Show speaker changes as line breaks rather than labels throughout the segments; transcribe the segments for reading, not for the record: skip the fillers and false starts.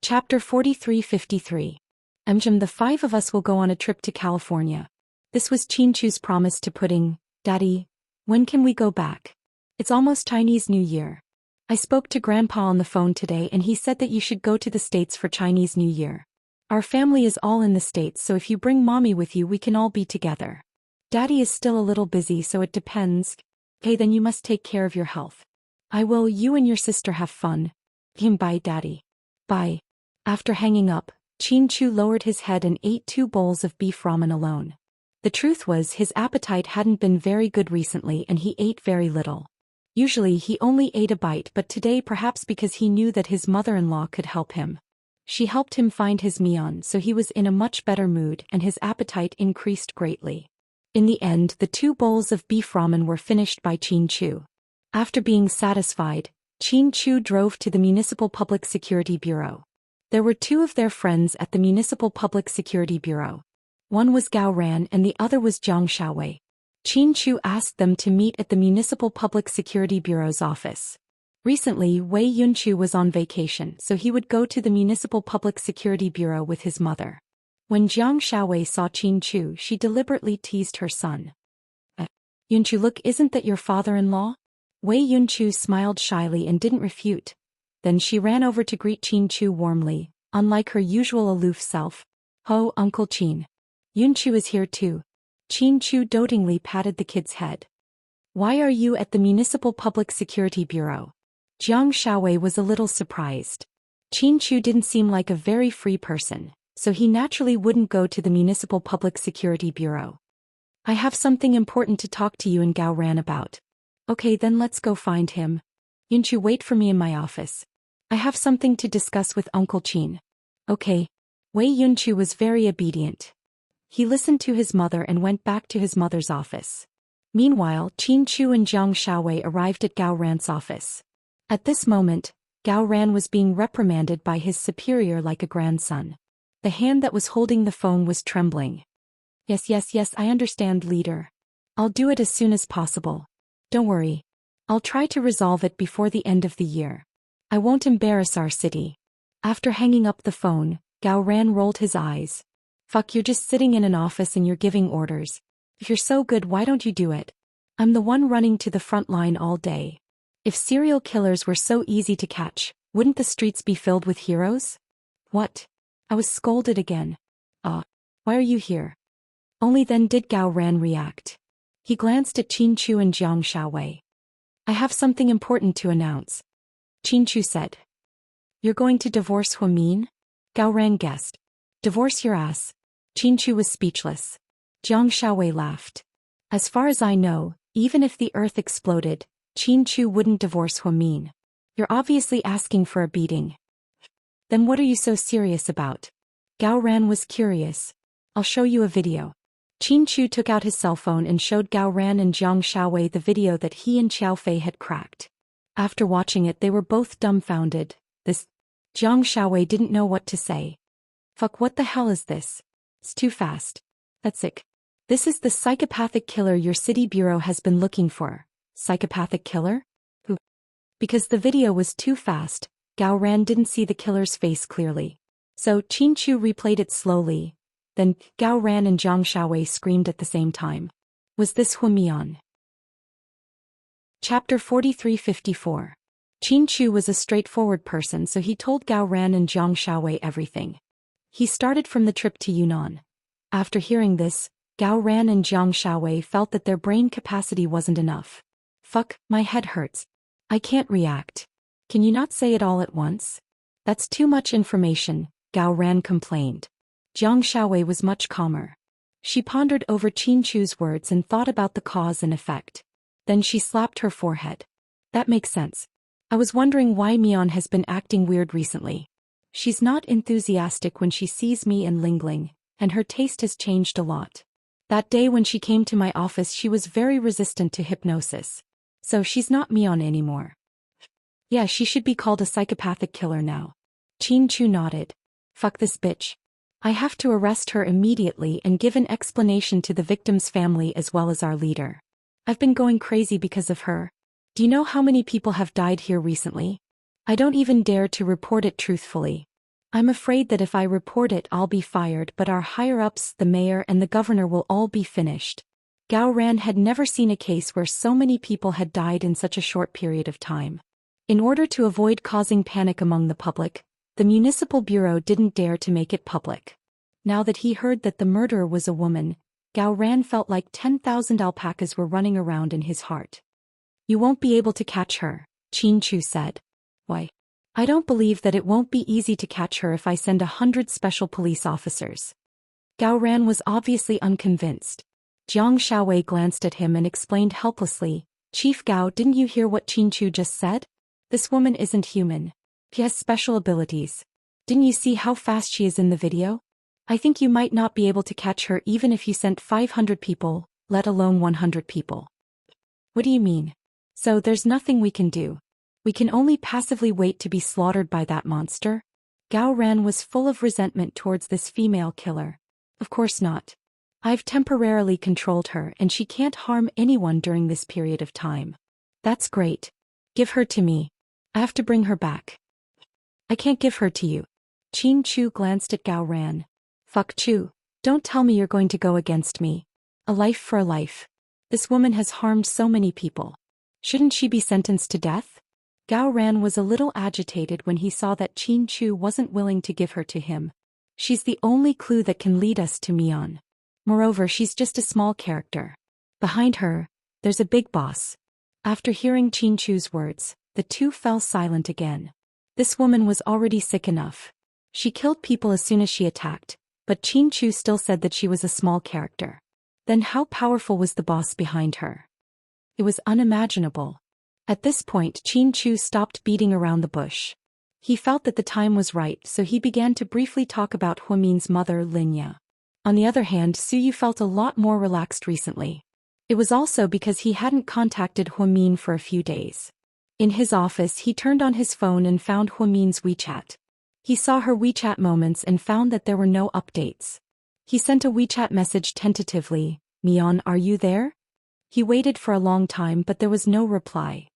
Chapter 4353. The five of us will go on a trip to California. This was Chinchu's promise to Pudding. Daddy, when can we go back? It's almost Chinese New Year. I spoke to Grandpa on the phone today and he said that you should go to the States for Chinese New Year. Our family is all in the States, so if you bring Mommy with you we can all be together. Daddy is still a little busy, so it depends. Okay, then you must take care of your health. I will. You and your sister have fun. Bye, Daddy. Bye. After hanging up, Chinchu lowered his head and ate 2 bowls of beef ramen alone. The truth was his appetite hadn't been very good recently and he ate very little. Usually he only ate a bite, but today, perhaps because he knew that his mother-in-law could help him. She helped him find his Mion, so he was in a much better mood and his appetite increased greatly. In the end, the 2 bowls of beef ramen were finished by Chinchu. After being satisfied, Chinchu drove to the Municipal Public Security Bureau. There were 2 of their friends at the Municipal Public Security Bureau. One was Gao Ran and the other was Jiang Shaowei. Chinchu asked them to meet at the Municipal Public Security Bureau's office. Recently, Wei Yunchu was on vacation, so he would go to the Municipal Public Security Bureau with his mother. When Jiang Shaowei saw Chinchu, she deliberately teased her son. Yunchu, look, isn't that your father-in-law? Wei Yunchu smiled shyly and didn't refute. Then she ran over to greet Chinchu warmly, unlike her usual aloof self. Ho, Uncle Chin. Yunchu is here too. Chinchu dotingly patted the kid's head. Why are you at the Municipal Public Security Bureau? Jiang Shaowei was a little surprised. Chinchu didn't seem like a very free person, so he naturally wouldn't go to the Municipal Public Security Bureau. I have something important to talk to you and Gao Ran about. Okay, then let's go find him. Yunchu, wait for me in my office. I have something to discuss with Uncle Chin. Okay. Wei Yunchu was very obedient. He listened to his mother and went back to his mother's office. Meanwhile, Chinchu and Jiang Shaowei arrived at Gao Ran's office. At this moment, Gao Ran was being reprimanded by his superior like a grandson. The hand that was holding the phone was trembling. Yes, I understand, leader. I'll do it as soon as possible. Don't worry. I'll try to resolve it before the end of the year. I won't embarrass our city. After hanging up the phone, Gao Ran rolled his eyes. Fuck, you're just sitting in an office and you're giving orders. If you're so good, why don't you do it? I'm the one running to the front line all day. If serial killers were so easy to catch, wouldn't the streets be filled with heroes? What? I was scolded again. Why are you here? Only then did Gao Ran react. He glanced at Chinchu and Jiang Shaowei. I have something important to announce. Chinchu said. You're going to divorce Huamin? Gao Ran guessed. Divorce your ass. Chinchu was speechless. Jiang Shaowei laughed. As far as I know, even if the earth exploded, Chinchu wouldn't divorce Huamin. You're obviously asking for a beating. Then what are you so serious about? Gao Ran was curious. I'll show you a video. Chinchu took out his cell phone and showed Gao Ran and Jiang Shaowei the video that he and Xiao Fei had cracked. After watching it, they were both dumbfounded. Jiang Shaowei didn't know what to say. Fuck, what the hell is this? It's too fast. That's sick. This is the psychopathic killer your city bureau has been looking for. Psychopathic killer? Who? Because the video was too fast, Gao Ran didn't see the killer's face clearly. So Chinchu replayed it slowly. Then Gao Ran and Jiang Shaowei screamed at the same time. Was this Huamian? Chapter 4354. Chinchu was a straightforward person, so he told Gao Ran and Jiang Shaowei everything. He started from the trip to Yunnan. After hearing this, Gao Ran and Jiang Shaowei felt that their brain capacity wasn't enough. Fuck, my head hurts. I can't react. Can you not say it all at once? That's too much information, Gao Ran complained. Jiang Shaowei was much calmer. She pondered over Chinchu's words and thought about the cause and effect. Then she slapped her forehead. That makes sense. I was wondering why Mion has been acting weird recently. She's not enthusiastic when she sees me and Lingling, and her taste has changed a lot. That day when she came to my office she was very resistant to hypnosis. So she's not Mion anymore. Yeah, she should be called a psychopathic killer now. Chinchu nodded. Fuck this bitch. I have to arrest her immediately and give an explanation to the victim's family as well as our leader. I've been going crazy because of her. Do you know how many people have died here recently? I don't even dare to report it truthfully. I'm afraid that if I report it I'll be fired, but our higher-ups, the mayor and the governor, will all be finished. Gao Ran had never seen a case where so many people had died in such a short period of time. In order to avoid causing panic among the public, the municipal bureau didn't dare to make it public. Now that he heard that the murderer was a woman, Gao Ran felt like 10,000 alpacas were running around in his heart. You won't be able to catch her, Qin Chu said. Why? I don't believe that it won't be easy to catch her if I send 100 special police officers. Gao Ran was obviously unconvinced. Jiang Shaowei glanced at him and explained helplessly, Chief Gao, didn't you hear what Qin Chu just said? This woman isn't human. She has special abilities. Didn't you see how fast she is in the video? I think you might not be able to catch her even if you sent 500 people, let alone 100 people. What do you mean? So there's nothing we can do. We can only passively wait to be slaughtered by that monster? Gao Ran was full of resentment towards this female killer. Of course not. I've temporarily controlled her and she can't harm anyone during this period of time. That's great. Give her to me. I have to bring her back. I can't give her to you. Qin Chu glanced at Gao Ran. Fuck Chu, don't tell me you're going to go against me. A life for a life. This woman has harmed so many people. Shouldn't she be sentenced to death? Gao Ran was a little agitated when he saw that Qin Chu wasn't willing to give her to him. She's the only clue that can lead us to Mian. Moreover, she's just a small character. Behind her, there's a big boss. After hearing Qin Chu's words, the two fell silent again. This woman was already sick enough. She killed people as soon as she attacked, but Qin Chu still said that she was a small character. Then how powerful was the boss behind her? It was unimaginable. At this point, Qin Chu stopped beating around the bush. He felt that the time was right, so he began to briefly talk about Huamin's mother, Linya. On the other hand, Suyu felt a lot more relaxed recently. It was also because he hadn't contacted Huamin for a few days. In his office, he turned on his phone and found Huamin's WeChat. He saw her WeChat moments and found that there were no updates. He sent a WeChat message tentatively, Mian, are you there? He waited for a long time but there was no reply.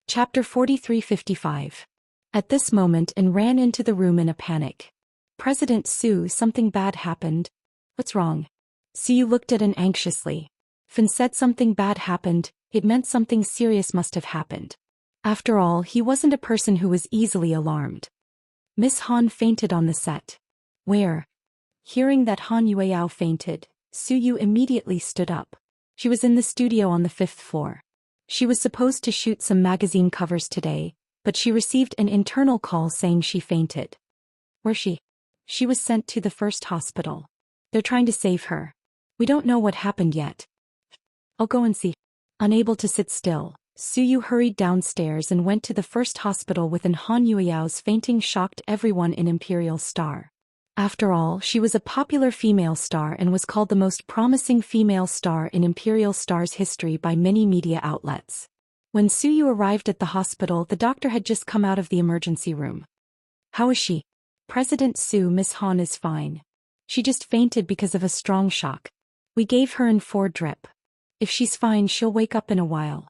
Chapter 43:55. At this moment An ran into the room in a panic. President Su, something bad happened. What's wrong? Su looked at An anxiously. Fin said something bad happened, it meant something serious must have happened. After all, he wasn't a person who was easily alarmed. Miss Han fainted on the set. Where? Hearing that Han Yueyao fainted, Suyu immediately stood up. She was in the studio on the 5th floor. She was supposed to shoot some magazine covers today, but she received an internal call saying she fainted. Where's she? She was sent to the first hospital. They're trying to save her. We don't know what happened yet. I'll go and see. Unable to sit still, Suyu hurried downstairs and went to the first hospital within. Han Yueyao's fainting shocked everyone in Imperial Star. After all, she was a popular female star and was called the most promising female star in Imperial Star's history by many media outlets. When Suyu arrived at the hospital, the doctor had just come out of the emergency room. How is she? President Su, Miss Han is fine. She just fainted because of a strong shock. We gave her an 4 drip. If she's fine, she'll wake up in a while.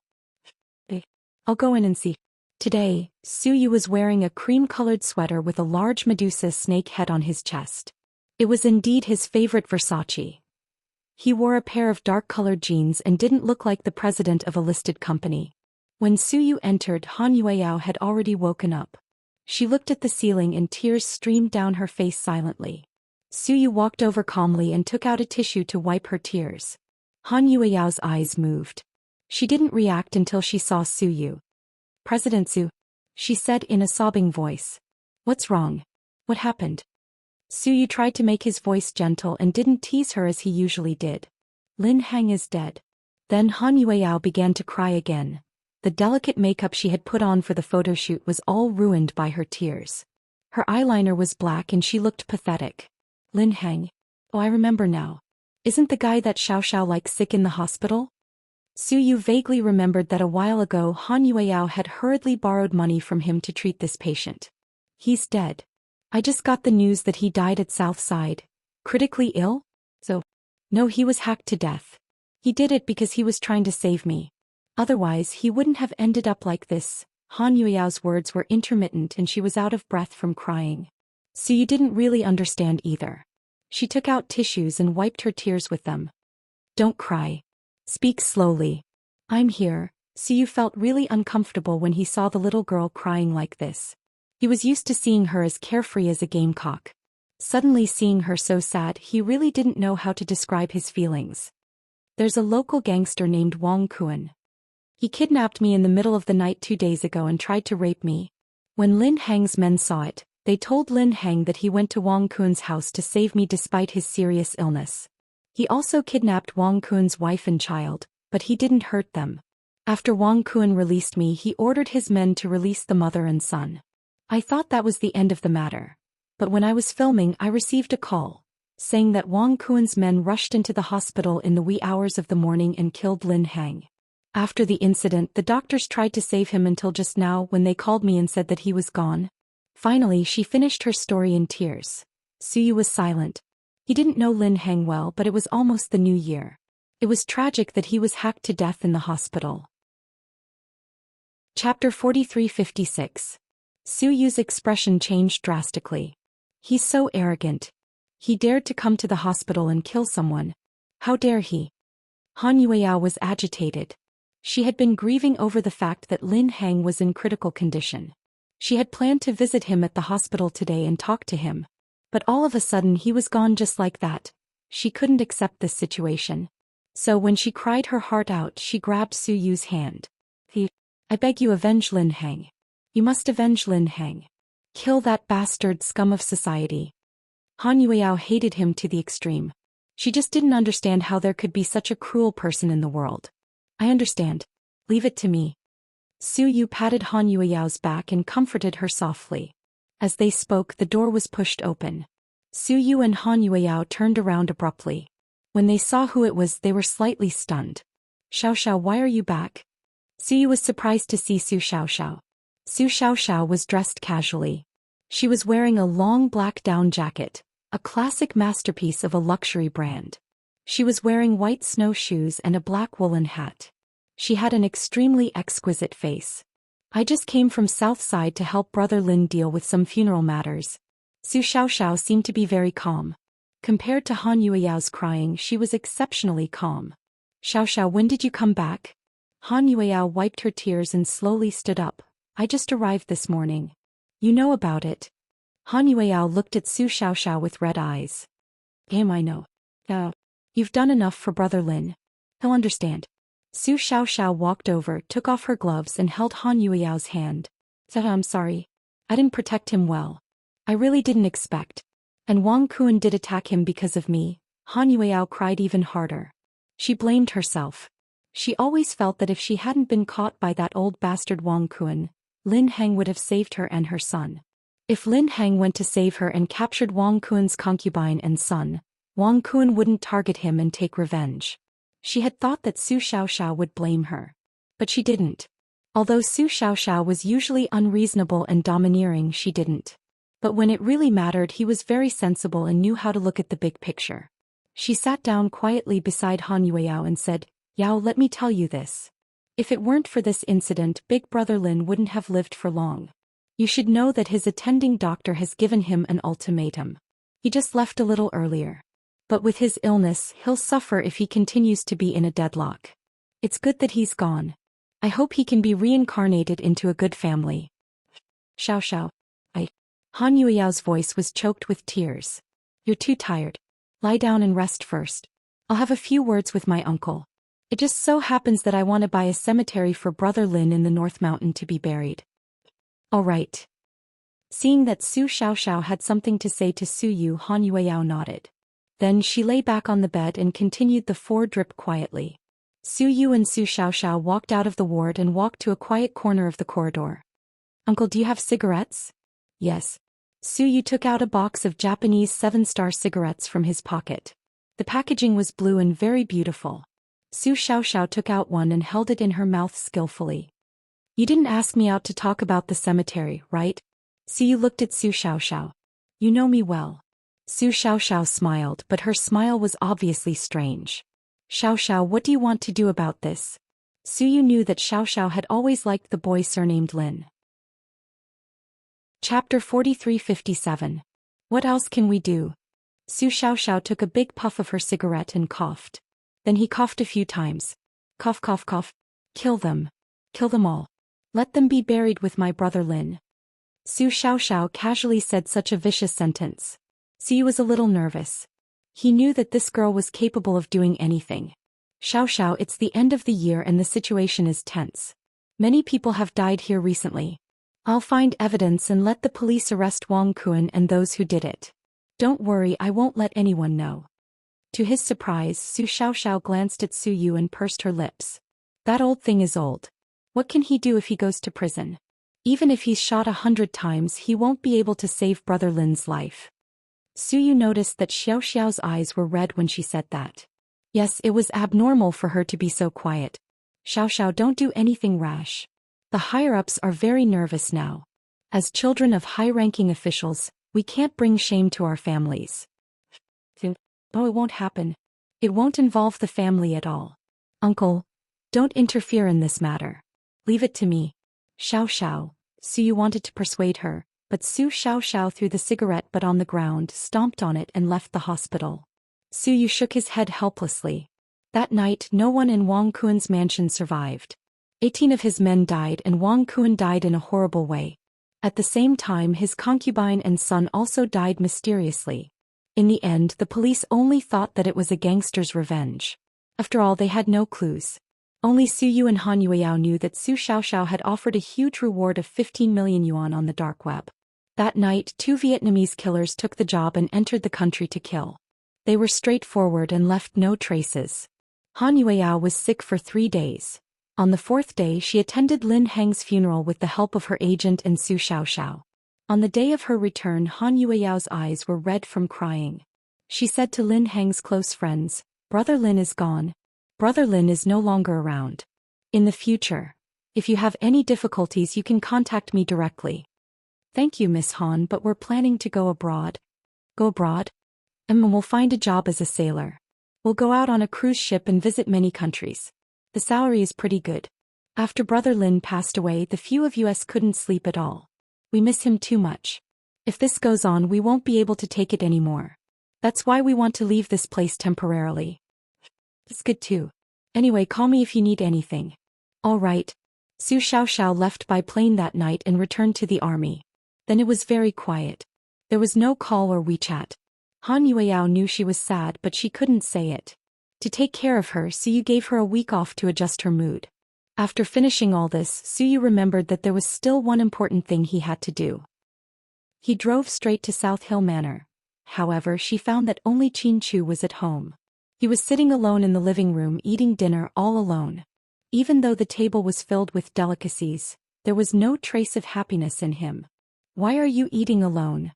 I'll go in and see. Today, Suyu was wearing a cream-colored sweater with a large Medusa snake head on his chest. It was indeed his favorite Versace. He wore a pair of dark-colored jeans and didn't look like the president of a listed company. When Suyu entered, Han Yueyao had already woken up. She looked at the ceiling and tears streamed down her face silently. Suyu walked over calmly and took out a tissue to wipe her tears. Han Yueyao's eyes moved. She didn't react until she saw Suyu. President Su, she said in a sobbing voice. What's wrong? What happened? Suyu tried to make his voice gentle and didn't tease her as he usually did. Lin Heng is dead. Then Han Yueyao began to cry again. The delicate makeup she had put on for the photoshoot was all ruined by her tears. Her eyeliner was black and she looked pathetic. Lin Heng. Oh, I remember now. Isn't the guy that Xiao Xiao like sick in the hospital? Suyu vaguely remembered that a while ago Han Yueyao had hurriedly borrowed money from him to treat this patient. He's dead. I just got the news that he died at Southside. Critically ill? No, he was hacked to death. He did it because he was trying to save me. Otherwise he wouldn't have ended up like this. Han Yueyao's words were intermittent and she was out of breath from crying. So you didn't really understand either. She took out tissues and wiped her tears with them. Don't cry. Speak slowly. I'm here. Siyu felt really uncomfortable when he saw the little girl crying like this. He was used to seeing her as carefree as a gamecock. Suddenly seeing her so sad, he really didn't know how to describe his feelings. There's a local gangster named Wang Kuan. He kidnapped me in the middle of the night 2 days ago and tried to rape me. When Lin Hang's men saw it, they told Lin Hang that he went to Wang Kuan's house to save me despite his serious illness. He also kidnapped Wang Kuan's wife and child, but he didn't hurt them. After Wang Kuan released me, he ordered his men to release the mother and son. I thought that was the end of the matter. But when I was filming, I received a call, saying that Wang Kuan's men rushed into the hospital in the wee hours of the morning and killed Lin Hang. After the incident, the doctors tried to save him until just now when they called me and said that he was gone. Finally, she finished her story in tears. Suyu was silent. He didn't know Lin Hang well, but it was almost the new year. It was tragic that he was hacked to death in the hospital. Chapter 4356. Suyu's expression changed drastically. He's so arrogant. He dared to come to the hospital and kill someone. How dare he? Han Yueyao was agitated. She had been grieving over the fact that Lin Hang was in critical condition. She had planned to visit him at the hospital today and talk to him. But all of a sudden he was gone just like that. She couldn't accept this situation. So when she cried her heart out, she grabbed Suyu's hand. I beg you, avenge Lin Hang. You must avenge Lin Hang. Kill that bastard scum of society. Han Yueyao hated him to the extreme. She just didn't understand how there could be such a cruel person in the world. I understand. Leave it to me. Suyu patted Han Yueyao's back and comforted her softly. As they spoke, the door was pushed open. Suyu and Han Yueyao turned around abruptly. When they saw who it was, they were slightly stunned. Xiao, why are you back? Suyu was surprised to see Su Xiao. Su Xiao was dressed casually. She was wearing a long black down jacket, a classic masterpiece of a luxury brand. She was wearing white snowshoes and a black woolen hat. She had an extremely exquisite face. I just came from South Side to help Brother Lin deal with some funeral matters. Su Xiao seemed to be very calm. Compared to Han Yueyao's crying, she was exceptionally calm. Xiao, when did you come back? Han Yueyao wiped her tears and slowly stood up. I just arrived this morning. You know about it. Han Yueyao looked at Su Xiao with red eyes. I know. You've done enough for Brother Lin. He'll understand. Su Xiao walked over, took off her gloves and held Han Yueyao's hand. I'm sorry. I didn't protect him well. I really didn't expect. And Wang Kuan did attack him because of me. Han Yueyao cried even harder. She blamed herself. She always felt that if she hadn't been caught by that old bastard Wang Kuan, Lin Hang would have saved her and her son. If Lin Hang went to save her and captured Wang Kuan's concubine and son, Wang Kuan wouldn't target him and take revenge. She had thought that Su Xiao would blame her. But she didn't. Although Su Xiao was usually unreasonable and domineering, she didn't. But when it really mattered, he was very sensible and knew how to look at the big picture. She sat down quietly beside Han Yueyao and said, Yao, let me tell you this. If it weren't for this incident, Big Brother Lin wouldn't have lived for long. You should know that his attending doctor has given him an ultimatum. He just left a little earlier. But with his illness, he'll suffer if he continues to be in a deadlock. It's good that he's gone. I hope he can be reincarnated into a good family. Xiao. Han Yueyao's voice was choked with tears. You're too tired. Lie down and rest first. I'll have a few words with my uncle. It just so happens that I want to buy a cemetery for Brother Lin in the North Mountain to be buried. All right. Seeing that Su Xiao had something to say to Suyu, Han Yueyao nodded. Then she lay back on the bed and continued the 4-drip quietly. Suyu and Su Xiao walked out of the ward and walked to a quiet corner of the corridor. Uncle, do you have cigarettes? Yes. Suyu took out a box of Japanese 7-star cigarettes from his pocket. The packaging was blue and very beautiful. Su Xiao took out one and held it in her mouth skillfully. You didn't ask me out to talk about the cemetery, right? Suyu looked at Su Xiao. You know me well. Su Xiao smiled, but her smile was obviously strange. Xiao, what do you want to do about this? Suyu knew that Xiao Xiao had always liked the boy surnamed Lin. Chapter 4357. What else can we do? Su Xiao Xiao took a big puff of her cigarette and coughed. Then he coughed a few times. Cough cough cough. Kill them. Kill them all. Let them be buried with my brother Lin. Su Xiao Xiao casually said such a vicious sentence. Su was a little nervous. He knew that this girl was capable of doing anything. Xiao Xiao, it's the end of the year and the situation is tense. Many people have died here recently. I'll find evidence and let the police arrest Wang Kuan and those who did it. Don't worry, I won't let anyone know. To his surprise, Su Xiao Xiao glanced at Su Yu and pursed her lips. That old thing is old. What can he do if he goes to prison? Even if he's shot 100 times, he won't be able to save brother Lin's life. Su Yu noticed that Xiao Xiao's eyes were red when she said that. Yes, it was abnormal for her to be so quiet. Xiao Xiao, don't do anything rash. The higher-ups are very nervous now. As children of high-ranking officials, we can't bring shame to our families. Oh, it won't happen. It won't involve the family at all. Uncle, don't interfere in this matter. Leave it to me. Xiao Xiao, Su Yu wanted to persuade her, but Su Xiao Xiao threw the cigarette butt on the ground, stomped on it and left the hospital. Su Yu shook his head helplessly. That night, no one in Wang Kuan's mansion survived. 18 of his men died and Wang Kuan died in a horrible way. At the same time, his concubine and son also died mysteriously. In the end, the police only thought that it was a gangster's revenge. After all, they had no clues. Only Su Yu and Han Yueyao knew that Su Xiaoxiao had offered a huge reward of 15 million yuan on the dark web. That night, 2 Vietnamese killers took the job and entered the country to kill. They were straightforward and left no traces. Han Yueyao was sick for 3 days. On the 4th day, she attended Lin Heng's funeral with the help of her agent and Su Xiaoxiao. On the day of her return, Han Yueyao's eyes were red from crying. She said to Lin Heng's close friends, "Brother Lin is gone. Brother Lin is no longer around. In the future, if you have any difficulties, you can contact me directly." "Thank you, Miss Han, but we're planning to go abroad." "Go abroad? We'll find a job as a sailor. We'll go out on a cruise ship and visit many countries. The salary is pretty good. After Brother Lin passed away, the few of us couldn't sleep at all. We miss him too much. If this goes on, we won't be able to take it anymore. That's why we want to leave this place temporarily." "It's good too. Anyway, call me if you need anything." "All right." Su Xiaoxiao left by plane that night and returned to the army. Then it was very quiet. There was no call or WeChat. Han Yueyao knew she was sad, but she couldn't say it. To take care of her, Su Yu gave her a week off to adjust her mood. After finishing all this, Su Yu remembered that there was still one important thing he had to do. He drove straight to South Hill Manor. However, she found that only Qin Chu was at home. He was sitting alone in the living room eating dinner all alone. Even though the table was filled with delicacies, there was no trace of happiness in him. "Why are you eating alone?"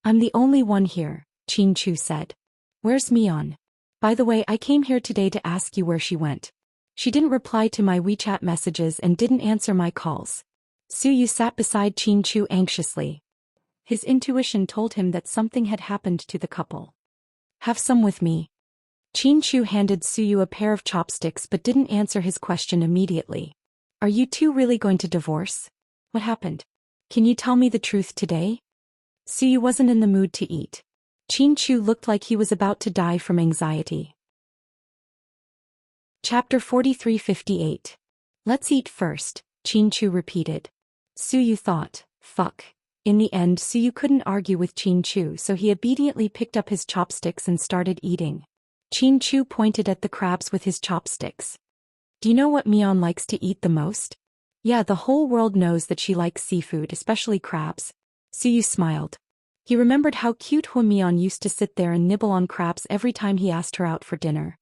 "I'm the only one here," Qin Chu said. "Where's Mian? By the way, I came here today to ask you where she went. She didn't reply to my WeChat messages and didn't answer my calls." Su Yu sat beside Qin Chu anxiously. His intuition told him that something had happened to the couple. "Have some with me." Qin Chu handed Su Yu a pair of chopsticks but didn't answer his question immediately. "Are you two really going to divorce? What happened? Can you tell me the truth today?" Su Yu wasn't in the mood to eat. Qin Chu looked like he was about to die from anxiety. Chapter 4358. "Let's eat first," Qin Chu repeated. Su Yu thought, fuck. In the end, Su Yu couldn't argue with Qin Chu, so he obediently picked up his chopsticks and started eating. Qin Chu pointed at the crabs with his chopsticks. "Do you know what Mian likes to eat the most?" "Yeah, the whole world knows that she likes seafood, especially crabs." Su Yu smiled. He remembered how cute Hua Mian used to sit there and nibble on crabs every time he asked her out for dinner.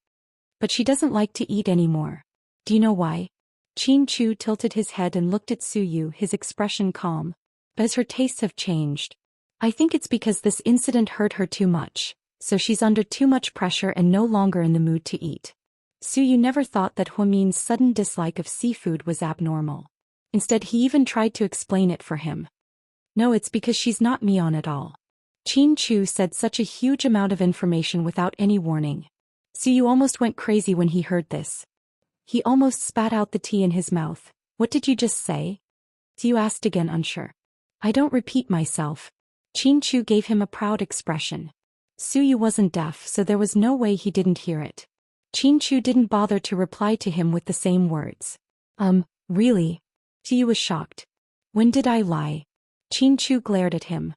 But she doesn't like to eat anymore. "Do you know why?" Qin Chu tilted his head and looked at Su Yu, his expression calm. "As her tastes have changed. I think it's because this incident hurt her too much, so she's under too much pressure and no longer in the mood to eat." Su Yu never thought that Hua Min's sudden dislike of seafood was abnormal. Instead, he even tried to explain it for him. "No, it's because she's not Mian at all." Qin Chu said such a huge amount of information without any warning. Su Yu almost went crazy when he heard this. He almost spat out the tea in his mouth. What did you just say? Su asked again, unsure. I don't repeat myself. Chu gave him a proud expression. Su wasn't deaf, so there was no way he didn't hear it. Chu didn't bother to reply to him with the same words. Really? Su was shocked. When did I lie? Chu glared at him.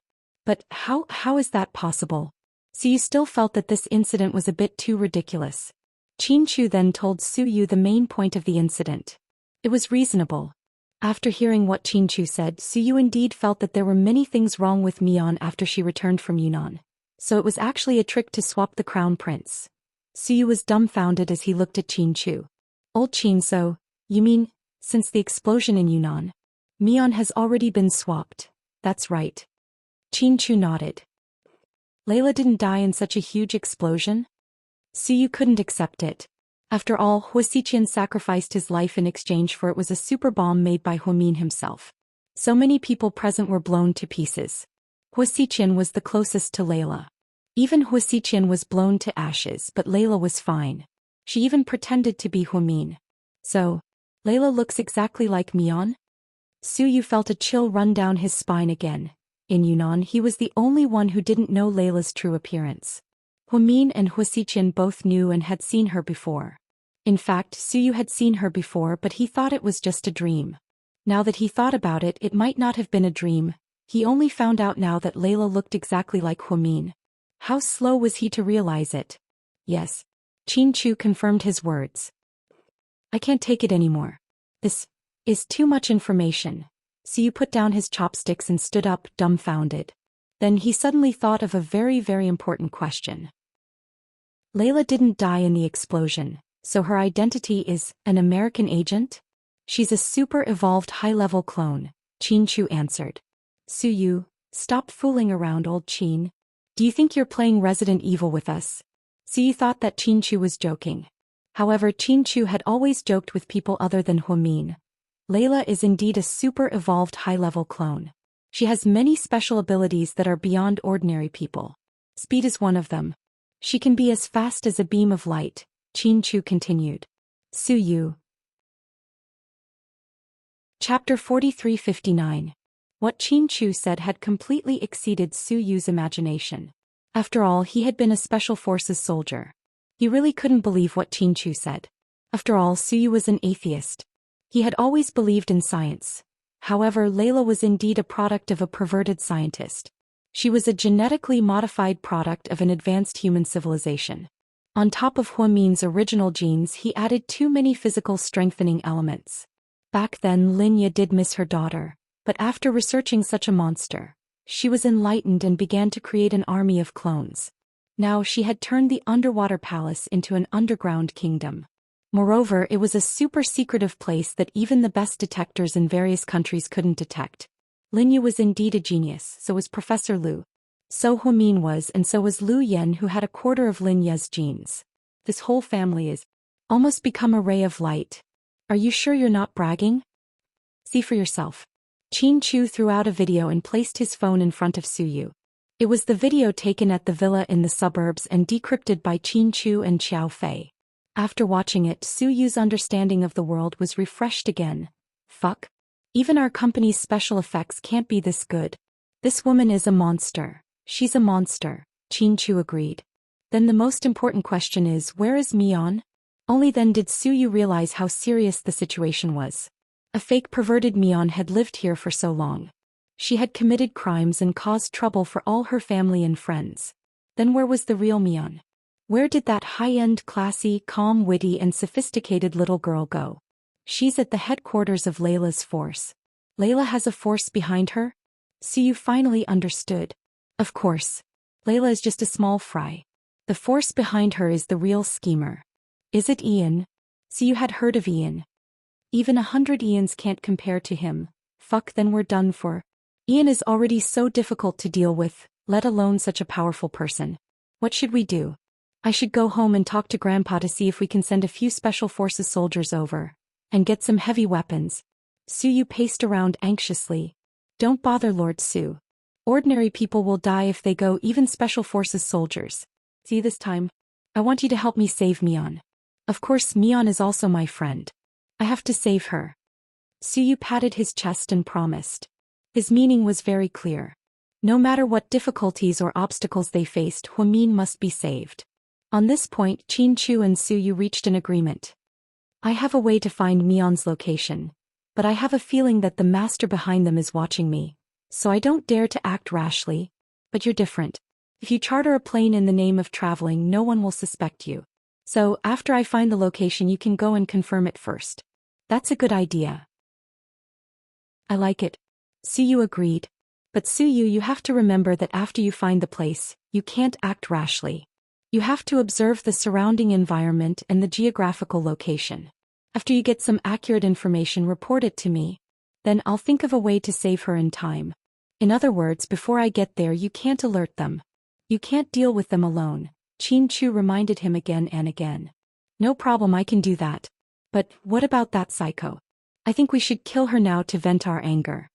But how is that possible? Su still felt that this incident was a bit too ridiculous. Chu then told Su the main point of the incident. It was reasonable. After hearing what Chu said, Su indeed felt that there were many things wrong with Mion after she returned from Yunnan. So it was actually a trick to swap the crown prince. Su was dumbfounded as he looked at Chu. Old Qin, so, you mean, since the explosion in Yunnan? Mion has already been swapped. That's right. Chu nodded. Layla didn't die in such a huge explosion? Su couldn't accept it. After all, Huasiqian sacrificed his life in exchange for it was a super bomb made by Huamin himself. So many people present were blown to pieces. Huasiqian was the closest to Layla. Even Huasiqian was blown to ashes, but Layla was fine. She even pretended to be Huamin. So, Layla looks exactly like Mion? Su felt a chill run down his spine again. In Yunnan, he was the only one who didn't know Layla's true appearance. Huamin and Huasiqian both knew and had seen her before. In fact, Su had seen her before, but he thought it was just a dream. Now that he thought about it, it might not have been a dream. He only found out now that Layla looked exactly like Huamin. How slow was he to realize it? Yes. Chu confirmed his words. I can't take it anymore. This is too much information. Su put down his chopsticks and stood up, dumbfounded. Then he suddenly thought of a very, very important question. Layla didn't die in the explosion, so her identity is an American agent? She's a super evolved high-level clone, Chu answered. Su, stop fooling around, old Qin. Do you think you're playing Resident Evil with us? Su thought that Chu was joking. However, Chu had always joked with people other than Huamin. Layla is indeed a super evolved high-level clone. She has many special abilities that are beyond ordinary people. Speed is one of them. She can be as fast as a beam of light, Chu continued. Su. Chapter 4359. What Chu said had completely exceeded Su's imagination. After all, he had been a Special Forces soldier. He really couldn't believe what Chu said. After all, Su was an atheist. He had always believed in science. However, Layla was indeed a product of a perverted scientist. She was a genetically modified product of an advanced human civilization. On top of Huamin's original genes, he added too many physical strengthening elements. Back then, Linya did miss her daughter, but after researching such a monster, she was enlightened and began to create an army of clones. Now she had turned the underwater palace into an underground kingdom. Moreover, it was a super secretive place that even the best detectors in various countries couldn't detect. Linya was indeed a genius, so was Professor Lu. So Huamin was, and so was Lu Yen, who had a quarter of Linya's genes. This whole family is almost become a ray of light. Are you sure you're not bragging? See for yourself. Chu threw out a video and placed his phone in front of Su. It was the video taken at the villa in the suburbs and decrypted by Chu and Xiao Fei. After watching it, Su's understanding of the world was refreshed again. Fuck. Even our company's special effects can't be this good. This woman is a monster. She's a monster, Chu agreed. Then the most important question is, where is Mion? Only then did Su realize how serious the situation was. A fake perverted Mion had lived here for so long. She had committed crimes and caused trouble for all her family and friends. Then where was the real Mion? Where did that high-end, classy, calm, witty and sophisticated little girl go? She's at the headquarters of Layla's force. Layla has a force behind her? Su finally understood. Of course. Layla is just a small fry. The force behind her is the real schemer. Is it Ian? Su had heard of Ian. Even 100 Ians can't compare to him. Fuck, then we're done for. Ian is already so difficult to deal with, let alone such a powerful person. What should we do? I should go home and talk to Grandpa to see if we can send a few Special Forces soldiers over. And get some heavy weapons. Su paced around anxiously. Don't bother, Lord Su. Ordinary people will die if they go, even Special Forces soldiers. See, this time, I want you to help me save Mion. Of course Mion is also my friend. I have to save her. Suyu patted his chest and promised. His meaning was very clear. No matter what difficulties or obstacles they faced, Huamin must be saved. On this point, Qin and Suyu reached an agreement. I have a way to find Mion's location, but I have a feeling that the master behind them is watching me, so I don't dare to act rashly. But you're different. If you charter a plane in the name of traveling, no one will suspect you. So, after I find the location, you can go and confirm it first. That's a good idea. I like it. Suyu agreed. But Suyu, you have to remember that after you find the place, you can't act rashly. You have to observe the surrounding environment and the geographical location. After you get some accurate information, report it to me. Then I'll think of a way to save her in time. In other words, before I get there, you can't alert them. You can't deal with them alone, Qin reminded him again and again. No problem, I can do that. But what about that psycho? I think we should kill her now to vent our anger.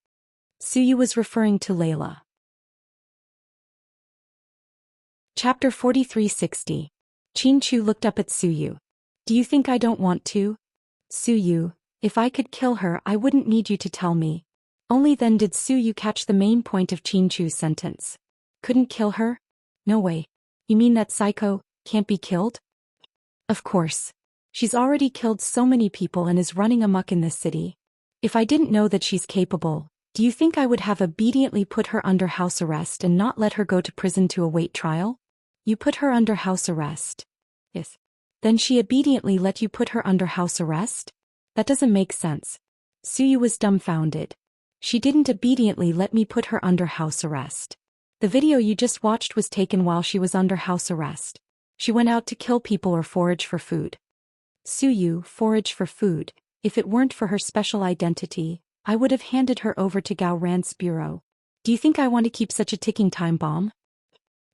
Suyu was referring to Layla. Chapter 4360. Qin looked up at Suyu. Do you think I don't want to? Suyu, if I could kill her, I wouldn't need you to tell me. Only then did Suyu catch the main point of Qin sentence. Couldn't kill her? No way. You mean that psycho can't be killed? Of course. She's already killed so many people and is running amok in this city. If I didn't know that she's capable, do you think I would have obediently put her under house arrest and not let her go to prison to await trial? You put her under house arrest. Yes. Then she obediently let you put her under house arrest? That doesn't make sense. Suyu was dumbfounded. She didn't obediently let me put her under house arrest. The video you just watched was taken while she was under house arrest. She went out to kill people or forage for food. Suyu, forage for food. If it weren't for her special identity, I would have handed her over to Gao Ran's bureau. Do you think I want to keep such a ticking time bomb?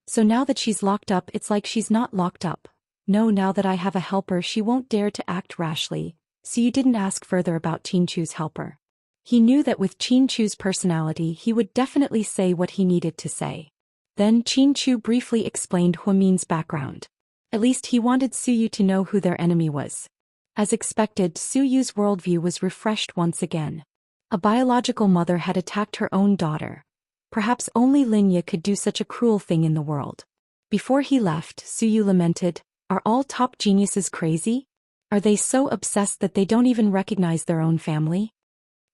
So now that she's locked up, it's like she's not locked up. No, now that I have a helper, she won't dare to act rashly. Suyu didn't ask further about Qin helper. He knew that with Qin personality, he would definitely say what he needed to say. Then Qin briefly explained Huamin's background. At least he wanted Suyu to know who their enemy was. As expected, Suyu's worldview was refreshed once again. A biological mother had attacked her own daughter. Perhaps only Linya could do such a cruel thing in the world. Before he left, Suyu lamented, "Are all top geniuses crazy? Are they so obsessed that they don't even recognize their own family?"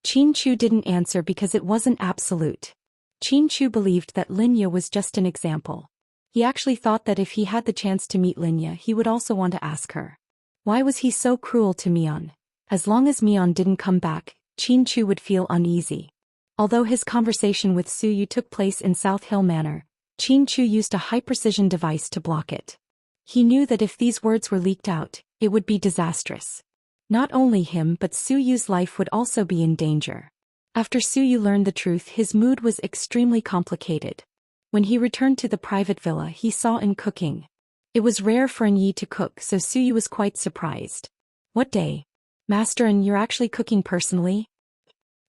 Qin didn't answer because it wasn't absolute. Qin believed that Linya was just an example. He actually thought that if he had the chance to meet Linya, he would also want to ask her. Why was he so cruel to Mion? As long as Mion didn't come back, Qin would feel uneasy. Although his conversation with Suyu took place in South Hill Manor, Qin used a high-precision device to block it. He knew that if these words were leaked out, it would be disastrous. Not only him but Suyu's life would also be in danger. After Suyu learned the truth, his mood was extremely complicated. When he returned to the private villa, he saw In cooking. It was rare for Yi to cook, so Suyu was quite surprised. "What day? Master, and you're actually cooking personally?"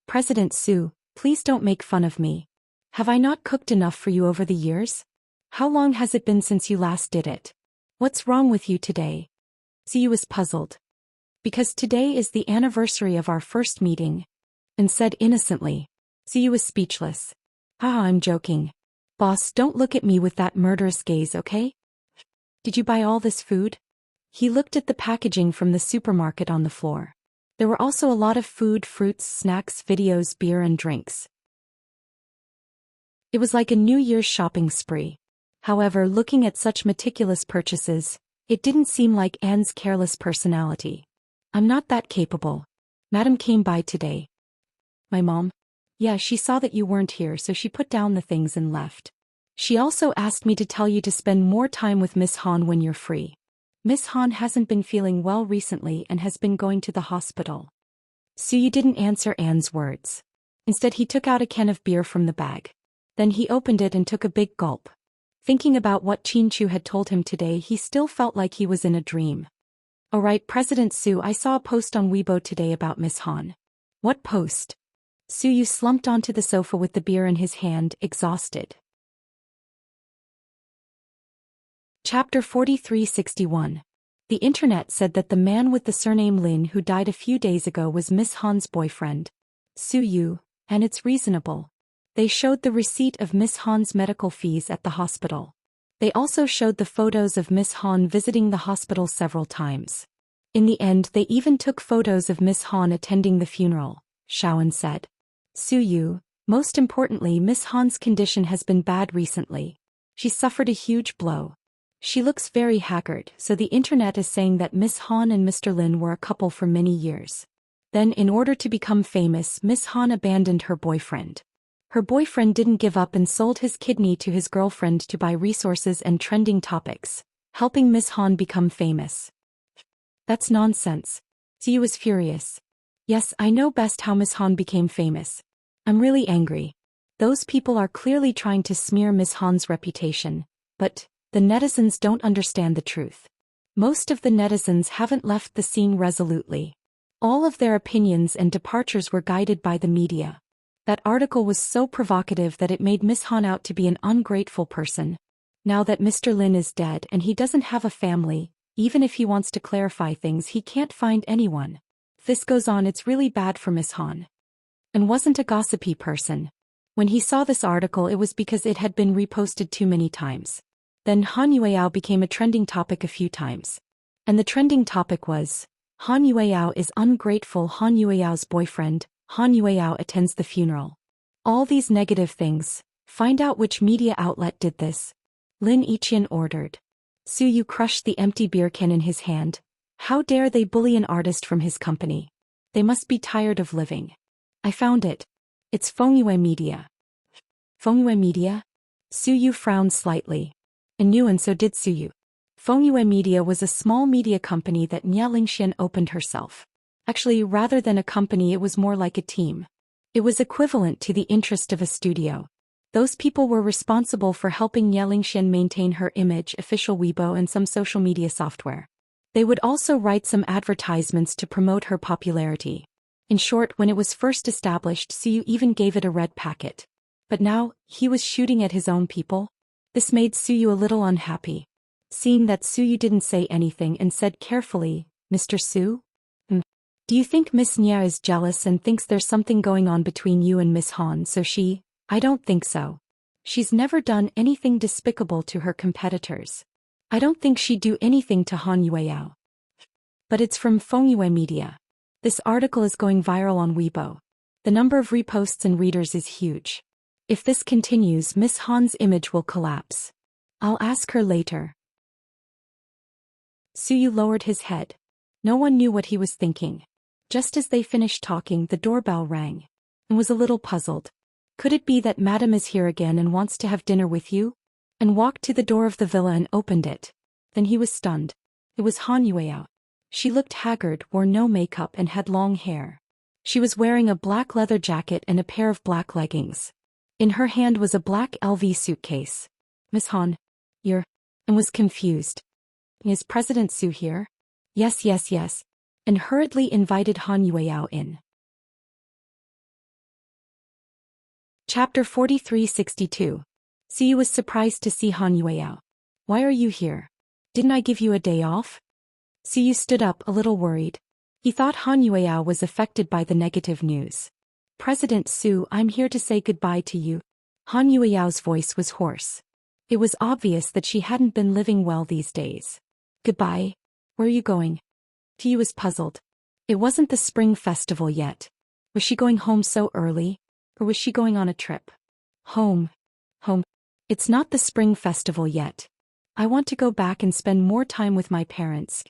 "President Su, please don't make fun of me. Have I not cooked enough for you over the years? How long has it been since you last did it? What's wrong with you today?" Suyu was puzzled. "Because today is the anniversary of our first meeting," and said innocently. Suyu was speechless. "Ah, I'm joking. Boss, don't look at me with that murderous gaze, okay? Did you buy all this food?" He looked at the packaging from the supermarket on the floor. There were also a lot of food, fruits, snacks, videos, beer and drinks. It was like a New Year's shopping spree. However, looking at such meticulous purchases, it didn't seem like Anne's careless personality. "I'm not that capable. Madam came by today." "My mom?" "Yeah, she saw that you weren't here, so she put down the things and left. She also asked me to tell you to spend more time with Miss Han when you're free. Miss Han hasn't been feeling well recently and has been going to the hospital." Suyu didn't answer Anne's words. Instead, he took out a can of beer from the bag. Then he opened it and took a big gulp. Thinking about what Qin had told him today, he still felt like he was in a dream. "Alright, President Su, I saw a post on Weibo today about Miss Han." "What post?" Suyu slumped onto the sofa with the beer in his hand, exhausted. Chapter 4361. The internet said that the man with the surname Lin who died a few days ago was Miss Han's boyfriend, Su, and it's reasonable. They showed the receipt of Miss Han's medical fees at the hospital. They also showed the photos of Miss Han visiting the hospital several times. In the end, they even took photos of Miss Han attending the funeral, Shaoan said. Su, most importantly, Miss Han's condition has been bad recently. She suffered a huge blow. She looks very haggard, so the internet is saying that Miss Han and Mr. Lin were a couple for many years. Then, in order to become famous, Miss Han abandoned her boyfriend. Her boyfriend didn't give up and sold his kidney to his girlfriend to buy resources and trending topics, helping Miss Han become famous. That's nonsense. Su was furious. Yes, I know best how Miss Han became famous. I'm really angry. Those people are clearly trying to smear Miss Han's reputation, but the netizens don't understand the truth. Most of the netizens haven't left the scene resolutely. All of their opinions and departures were guided by the media. That article was so provocative that it made Miss Han out to be an ungrateful person. Now that Mr. Lin is dead and he doesn't have a family, even if he wants to clarify things, he can't find anyone. If this goes on, it's really bad for Miss Han. And wasn't a gossipy person. When he saw this article, it was because it had been reposted too many times. Then Han Yueyao became a trending topic a few times. And the trending topic was, Han Yueyao is ungrateful. Han Yueyao's boyfriend, Han Yueyao, attends the funeral. All these negative things. Find out which media outlet did this. Lin Yiqian ordered. Su crushed the empty beer can in his hand. How dare they bully an artist from his company? They must be tired of living. I found it. It's Fengyue Media. Fengyue Media? Su frowned slightly. And knew, and so did Su. Fengyue Media was a small media company that Nia Lingxian opened herself. Actually, rather than a company, it was more like a team. It was equivalent to the interest of a studio. Those people were responsible for helping Nia Lingxian maintain her image, official Weibo, and some social media software. They would also write some advertisements to promote her popularity. In short, when it was first established, Su even gave it a red packet. But now, he was shooting at his own people? This made Su a little unhappy. Seeing that Su didn't say anything and said carefully, Mr. Su? Do you think Miss Nia is jealous and thinks there's something going on between you and Miss Han, so she... I don't think so. She's never done anything despicable to her competitors. I don't think she'd do anything to Han Yueyao. But it's from Fengyue Media. This article is going viral on Weibo. The number of reposts and readers is huge. If this continues, Miss Han's image will collapse. I'll ask her later. Su lowered his head. No one knew what he was thinking. Just as they finished talking, the doorbell rang. And was a little puzzled. Could it be that Madam is here again and wants to have dinner with you? And walked to the door of the villa and opened it. Then he was stunned. It was Han Yueyao. She looked haggard, wore no makeup, and had long hair. She was wearing a black leather jacket and a pair of black leggings. In her hand was a black LV suitcase. Miss Han, you're... and was confused. Is President Su here? Yes, and hurriedly invited Han Yueyao in. Chapter 4362. Su was surprised to see Han Yueyao. Why are you here? Didn't I give you a day off? Su stood up, a little worried. He thought Han Yueyao was affected by the negative news. President Su, I'm here to say goodbye to you. Han Yueyao's voice was hoarse. It was obvious that she hadn't been living well these days. Goodbye? Where are you going? Su was puzzled. It wasn't the spring festival yet. Was she going home so early? Or was she going on a trip? Home. It's not the spring festival yet. I want to go back and spend more time with my parents.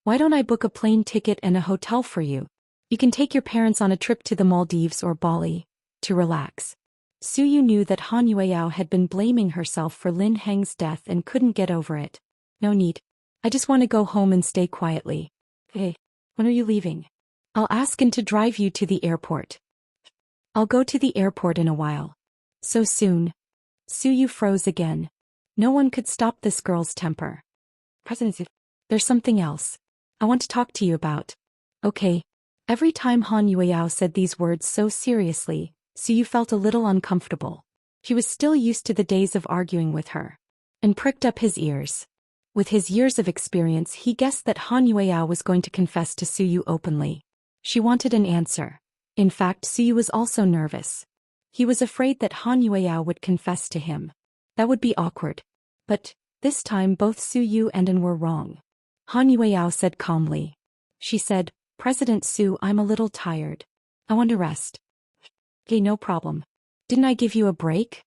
Why don't I book a plane ticket and a hotel for you? You can take your parents on a trip to the Maldives or Bali, to relax. Su knew that Han Yueyao had been blaming herself for Lin Heng's death and couldn't get over it. No need. I just want to go home and stay quietly. Hey, when are you leaving? I'll ask him to drive you to the airport. I'll go to the airport in a while. So soon. Su froze again. No one could stop this girl's temper. President Su, there's something else I want to talk to you about. Okay. Every time Han Yueyao said these words so seriously, Su felt a little uncomfortable. He was still used to the days of arguing with her. And pricked up his ears. With his years of experience, he guessed that Han Yueao was going to confess to Suyu openly. She wanted an answer. In fact, Suyu was also nervous. He was afraid that Han Yueao would confess to him. That would be awkward. But this time both Suyu and An were wrong. Han Yueao said calmly. She said, "President Su, I'm a little tired. I want to rest." "Okay, no problem. Didn't I give you a break?"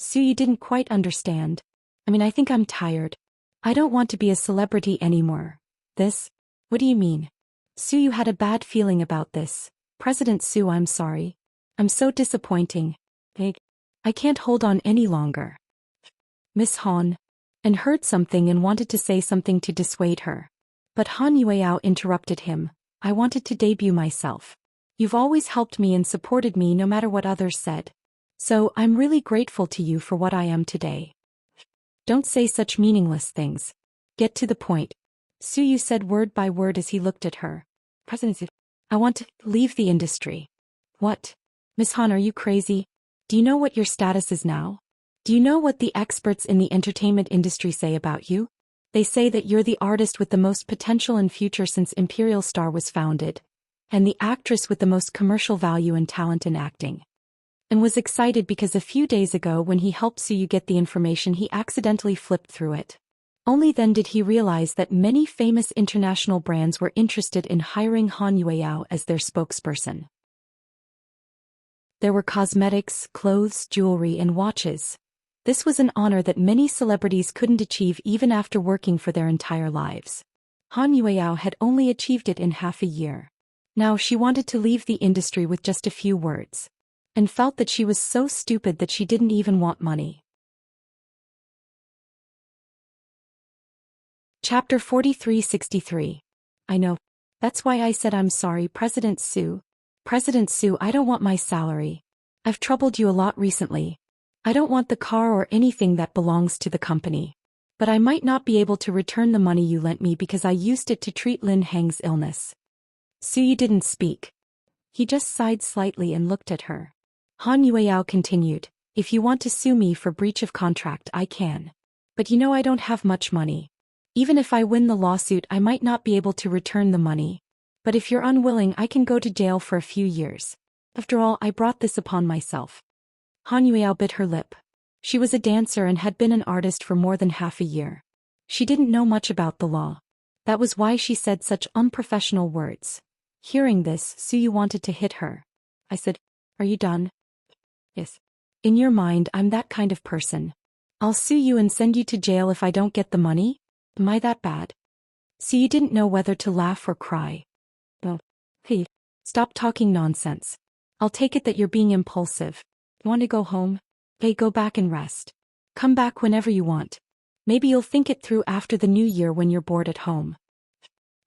Suyu didn't quite understand. I think I'm tired. I don't want to be a celebrity anymore. What do you mean?" Suyu had a bad feeling about this. "President Su, I'm sorry. I'm so disappointing. I can't hold on any longer." Miss Han and heard something and wanted to say something to dissuade her. But Han Yueao interrupted him. "I wanted to debut myself. You've always helped me and supported me no matter what others said. So I'm really grateful to you for what I am today. Don't say such meaningless things. Get to the point." Suyu said word by word as he looked at her. "President, I want to leave the industry." "What? Miss Han, are you crazy? Do you know what your status is now? Do you know what the experts in the entertainment industry say about you? They say that you're the artist with the most potential and future since Imperial Star was founded, and the actress with the most commercial value and talent in acting." And was excited because a few days ago when he helped Suyu get the information, he accidentally flipped through it. Only then did he realize that many famous international brands were interested in hiring Han Yueao as their spokesperson. There were cosmetics, clothes, jewelry, and watches. This was an honor that many celebrities couldn't achieve even after working for their entire lives. Han Yueao had only achieved it in half a year. Now she wanted to leave the industry with just a few words. And felt that she was so stupid that she didn't even want money. Chapter 4363. I know. That's why I said I'm sorry, President Su. President Su, I don't want my salary. I've troubled you a lot recently. I don't want the car or anything that belongs to the company. But I might not be able to return the money you lent me because I used it to treat Lin Heng's illness. Suyu didn't speak. He just sighed slightly and looked at her. Han Yueao continued, "If you want to sue me for breach of contract, I can. But you know I don't have much money. Even if I win the lawsuit, I might not be able to return the money. But if you're unwilling, I can go to jail for a few years. After all, I brought this upon myself." Han Yueao bit her lip. She was a dancer and had been an artist for more than half a year. She didn't know much about the law. That was why she said such unprofessional words. Hearing this, Suyu wanted to hit her. I said, "Are you done?" "Yes. In your mind, I'm that kind of person. I'll sue you and send you to jail if I don't get the money? Am I that bad?" Suyu didn't know whether to laugh or cry. "Well, hey, stop talking nonsense. I'll take it that you're being impulsive. Want to go home? Hey, go back and rest. Come back whenever you want. Maybe you'll think it through after the new year when you're bored at home."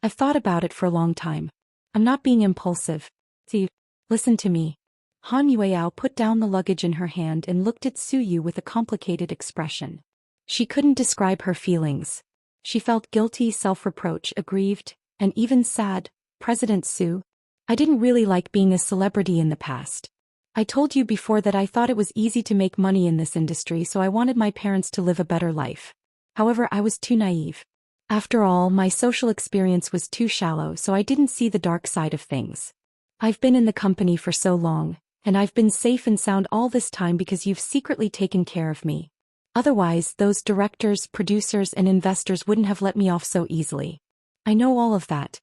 "I've thought about it for a long time. I'm not being impulsive. See, listen to me." Han Yueao put down the luggage in her hand and looked at Suyu with a complicated expression. She couldn't describe her feelings. She felt guilty, self-reproach, aggrieved, and even sad. "President Su, I didn't really like being a celebrity in the past. I told you before that I thought it was easy to make money in this industry, so I wanted my parents to live a better life. However, I was too naive. After all, my social experience was too shallow, so I didn't see the dark side of things. I've been in the company for so long, and I've been safe and sound all this time because you've secretly taken care of me. Otherwise, those directors, producers, and investors wouldn't have let me off so easily. I know all of that.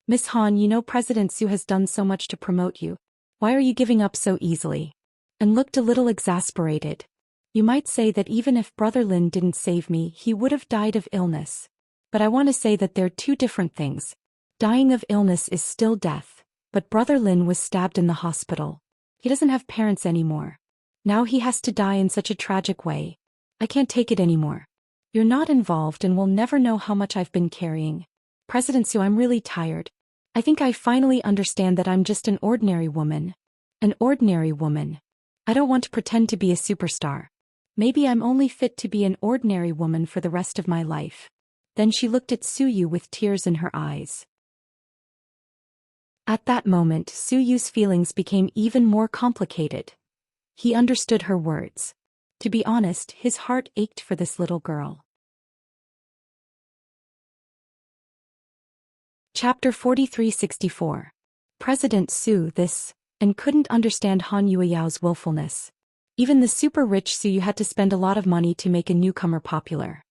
Miss Han, you know President Su has done so much to promote you. Why are you giving up so easily?" And looked a little exasperated. "You might say that even if Brother Lin didn't save me, he would have died of illness. But I want to say that they're two different things. Dying of illness is still death, but Brother Lin was stabbed in the hospital. He doesn't have parents anymore. Now he has to die in such a tragic way. I can't take it anymore. You're not involved and will never know how much I've been carrying. President Su, I'm really tired. I think I finally understand that I'm just an ordinary woman. An ordinary woman. I don't want to pretend to be a superstar. Maybe I'm only fit to be an ordinary woman for the rest of my life." Then she looked at Suyu with tears in her eyes. At that moment, Suyu's feelings became even more complicated. He understood her words. To be honest, his heart ached for this little girl. Chapter 4364. President Su this, and couldn't understand Han Yueyao's willfulness. Even the super-rich Suyu had to spend a lot of money to make a newcomer popular.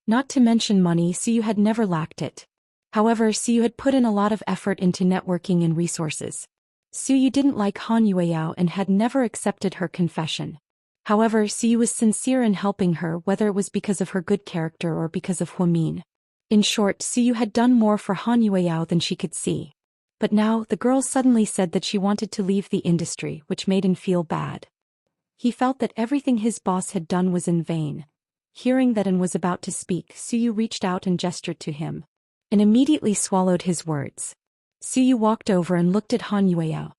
Not to mention money, Suyu had never lacked it. However, Suyu had put in a lot of effort into networking and resources. Suyu didn't like Han Yueyao and had never accepted her confession. However, Suyu was sincere in helping her, whether it was because of her good character or because of Huamin. In short, Suyu had done more for Han Yueyao than she could see. But now, the girl suddenly said that she wanted to leave the industry, which made him feel bad. He felt that everything his boss had done was in vain. Hearing that and was about to speak, Suyu reached out and gestured to him, and immediately swallowed his words. Suyu walked over and looked at Han Yueyao.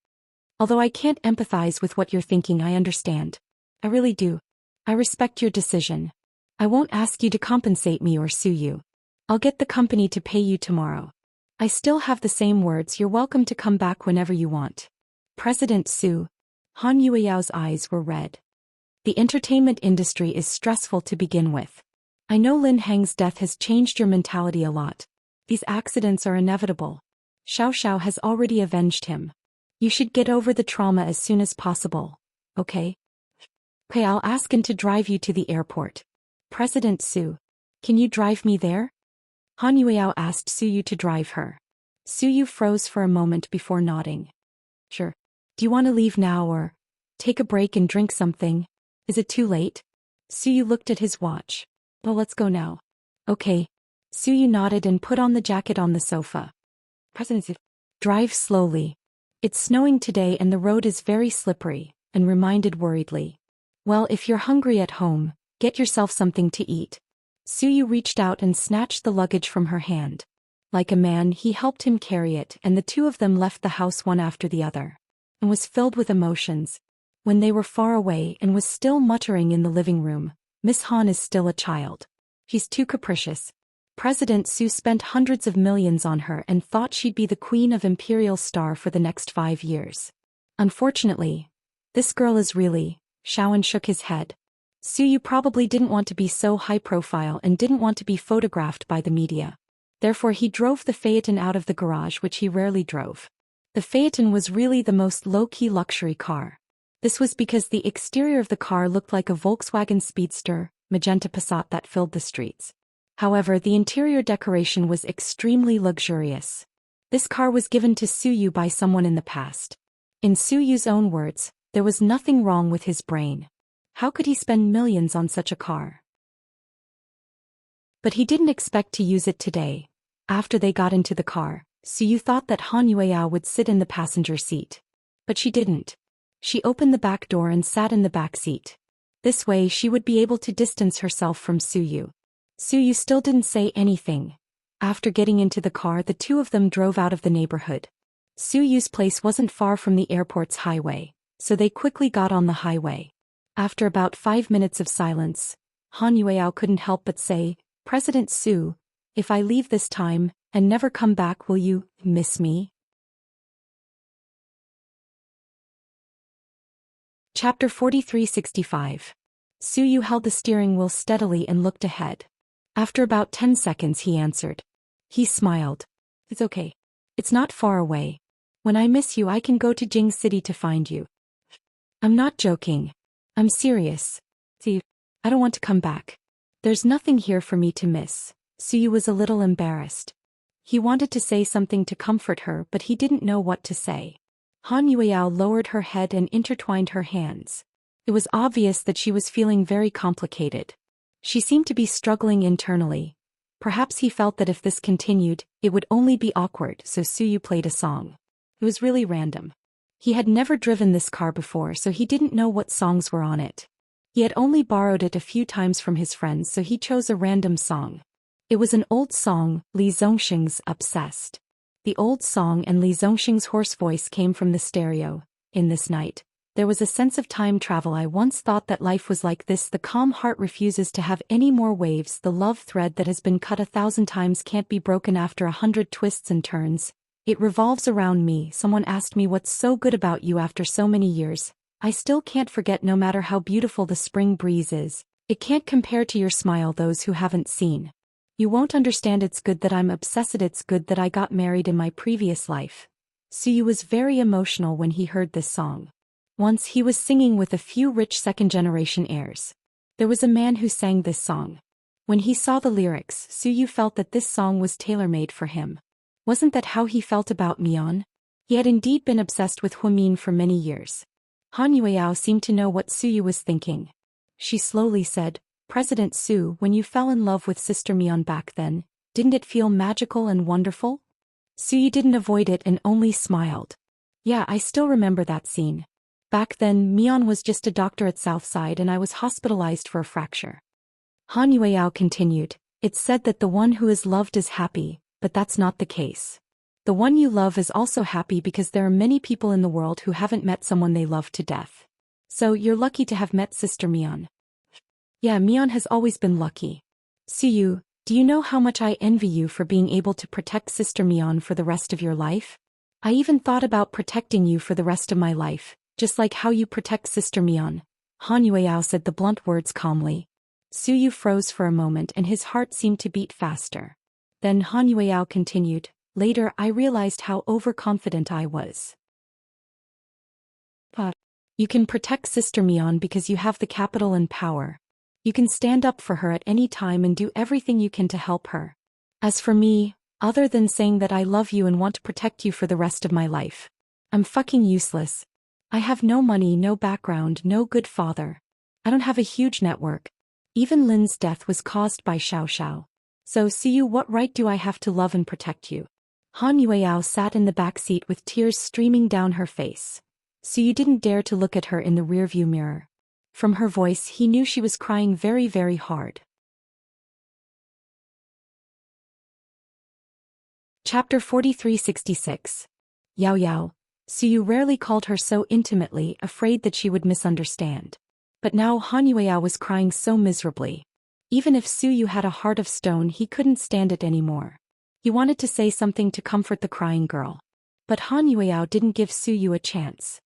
Although I can't empathize with what you're thinking, I understand. I really do. I respect your decision. I won't ask you to compensate me or sue you. I'll get the company to pay you tomorrow. I still have the same words, you're welcome to come back whenever you want. President Su. Han Yueyao's eyes were red. The entertainment industry is stressful to begin with. I know Lin Heng's death has changed your mentality a lot. These accidents are inevitable. Xiao Xiao has already avenged him. You should get over the trauma as soon as possible, okay? Okay, I'll ask him to drive you to the airport. President Su. Can you drive me there? Han Yueyao asked Suyu to drive her. Suyu froze for a moment before nodding. Sure. Do you want to leave now or take a break and drink something? Is it too late? Suyu looked at his watch. Well, let's go now. Okay. Suyu nodded and put on the jacket on the sofa. President Su. Drive slowly. It's snowing today and the road is very slippery, and reminded worriedly. Well, if you're hungry at home, get yourself something to eat. Suyu reached out and snatched the luggage from her hand. Like a man, he helped him carry it, and the two of them left the house one after the other, and was filled with emotions. When they were far away and was still muttering in the living room, Miss Han is still a child. She's too capricious. President Su spent hundreds of millions on her and thought she'd be the queen of Imperial Star for the next 5 years. Unfortunately, this girl is really, Shaoan shook his head. Suyu probably didn't want to be so high profile and didn't want to be photographed by the media. Therefore he drove the Phaeton out of the garage, which he rarely drove. The Phaeton was really the most low-key luxury car. This was because the exterior of the car looked like a Volkswagen Speedster, magenta Passat that filled the streets. However, the interior decoration was extremely luxurious. This car was given to Suyu by someone in the past. In Suyu's own words, there was nothing wrong with his brain. How could he spend millions on such a car? But he didn't expect to use it today. After they got into the car, Suyu thought that Han Yueyao would sit in the passenger seat. But she didn't. She opened the back door and sat in the back seat. This way she would be able to distance herself from Suyu. Suyu still didn't say anything. After getting into the car, the two of them drove out of the neighborhood. Suyu's place wasn't far from the airport's highway, so they quickly got on the highway. After about 5 minutes of silence, Han Yueyao couldn't help but say, President Su, if I leave this time and never come back, will you miss me? Chapter 4365. Suyu held the steering wheel steadily and looked ahead. After about 10 seconds he answered. He smiled. It's okay. It's not far away. When I miss you I can go to Jing City to find you. I'm not joking. I'm serious. See, I don't want to come back. There's nothing here for me to miss. Suyu was a little embarrassed. He wanted to say something to comfort her, but he didn't know what to say. Han Yueyao lowered her head and intertwined her hands. It was obvious that she was feeling very complicated. She seemed to be struggling internally. Perhaps he felt that if this continued, it would only be awkward, so Suyu played a song. It was really random. He had never driven this car before, so he didn't know what songs were on it. He had only borrowed it a few times from his friends, so he chose a random song. It was an old song, Li Zongxing's Obsessed. The old song and Li Zongxing's hoarse voice came from the stereo. In this night, there was a sense of time travel. I once thought that life was like this. The calm heart refuses to have any more waves. The love thread that has been cut 1,000 times can't be broken after 100 twists and turns. It revolves around me. Someone asked me what's so good about you after so many years. I still can't forget, no matter how beautiful the spring breeze is. It can't compare to your smile. Those who haven't seen You won't understand, it's good that I'm obsessed, it's good that I got married in my previous life. Suyu was very emotional when he heard this song. Once he was singing with a few rich second-generation airs. There was a man who sang this song. When he saw the lyrics, Suyu felt that this song was tailor-made for him. Wasn't that how he felt about Mion? He had indeed been obsessed with Huimin for many years. Han Yueyao seemed to know what Suyu was thinking. She slowly said, President Su, when you fell in love with Sister Mion back then, didn't it feel magical and wonderful? Suyu didn't avoid it and only smiled. Yeah, I still remember that scene. Back then, Mion was just a doctor at Southside and I was hospitalized for a fracture. Han Yueyao continued, it's said that the one who is loved is happy, but that's not the case. The one you love is also happy because there are many people in the world who haven't met someone they love to death. So you're lucky to have met Sister Mion. Yeah, Mion has always been lucky. Suyu, do you know how much I envy you for being able to protect Sister Mion for the rest of your life? I even thought about protecting you for the rest of my life, just like how you protect Sister Mion. Han Yueyao said the blunt words calmly. Suyu froze for a moment and his heart seemed to beat faster. Then Han Yueyao continued, later I realized how overconfident I was. But you can protect Sister Mion because you have the capital and power. You can stand up for her at any time and do everything you can to help her. As for me, other than saying that I love you and want to protect you for the rest of my life, I'm fucking useless. I have no money, no background, no good father. I don't have a huge network. Even Lin's death was caused by Xiao Xiao. So Suyu, what right do I have to love and protect you? Han Yueyao sat in the back seat with tears streaming down her face. Suyu didn't dare to look at her in the rearview mirror. From her voice he knew she was crying very, very hard. Chapter 4366. Yao Yao. Suyu rarely called her so intimately, afraid that she would misunderstand. But now Han Yueyao was crying so miserably. Even if Suyu had a heart of stone, he couldn't stand it anymore. He wanted to say something to comfort the crying girl. But Han Yueyao didn't give Suyu a chance.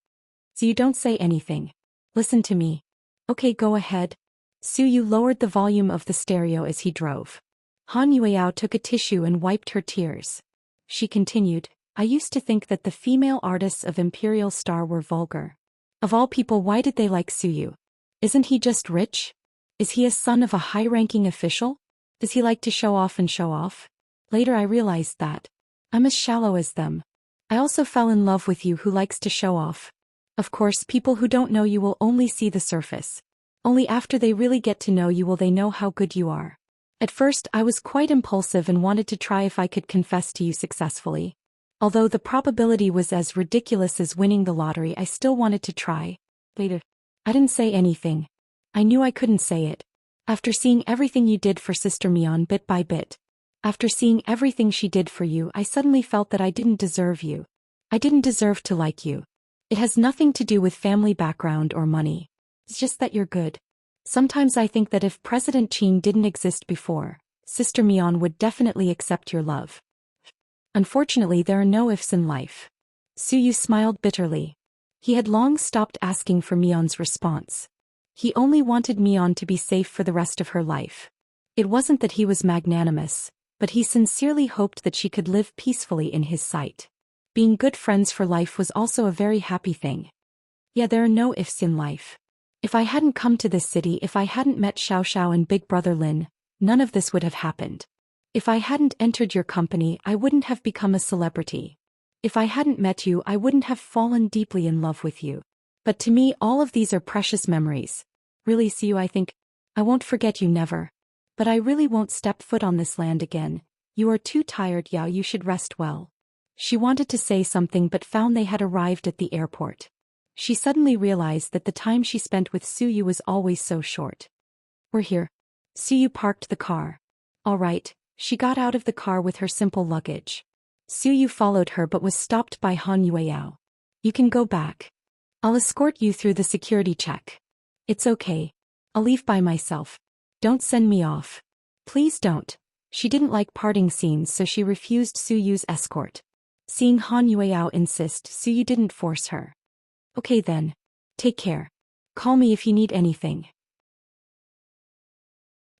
Suyu, don't say anything. Listen to me. Okay, go ahead. Suyu lowered the volume of the stereo as he drove. Han Yueyao took a tissue and wiped her tears. She continued, I used to think that the female artists of Imperial Star were vulgar. Of all people, why did they like Suyu? Isn't he just rich? Is he a son of a high-ranking official? Does he like to show off and show off? Later I realized that I'm as shallow as them. I also fell in love with you who likes to show off. Of course, people who don't know you will only see the surface. Only after they really get to know you will they know how good you are. At first I was quite impulsive and wanted to try if I could confess to you successfully. Although the probability was as ridiculous as winning the lottery, I still wanted to try. Later, I didn't say anything. I knew I couldn't say it. After seeing everything you did for Sister Mion bit by bit. After seeing everything she did for you, I suddenly felt that I didn't deserve you. I didn't deserve to like you. It has nothing to do with family background or money. It's just that you're good. Sometimes I think that if President Qin didn't exist before, Sister Mion would definitely accept your love. Unfortunately, there are no ifs in life. Suyu smiled bitterly. He had long stopped asking for Mion's response. He only wanted Mion to be safe for the rest of her life. It wasn't that he was magnanimous, but he sincerely hoped that she could live peacefully in his sight. Being good friends for life was also a very happy thing. Yeah, there are no ifs in life. If I hadn't come to this city, if I hadn't met Xiao Xiao and Big Brother Lin, none of this would have happened. If I hadn't entered your company, I wouldn't have become a celebrity. If I hadn't met you, I wouldn't have fallen deeply in love with you. But to me, all of these are precious memories. Really, Suyu, I think I won't forget you, never. But I really won't step foot on this land again. You are too tired, Yao, you should rest well. She wanted to say something but found they had arrived at the airport. She suddenly realized that the time she spent with Suyu was always so short. We're here. Suyu parked the car. All right, she got out of the car with her simple luggage. Suyu followed her but was stopped by Han Yueyao. You can go back. I'll escort you through the security check. It's okay. I'll leave by myself. Don't send me off. Please don't. She didn't like parting scenes, so she refused Suyu's escort. Seeing Han Yueyao insist, Suyu didn't force her. Okay then. Take care. Call me if you need anything.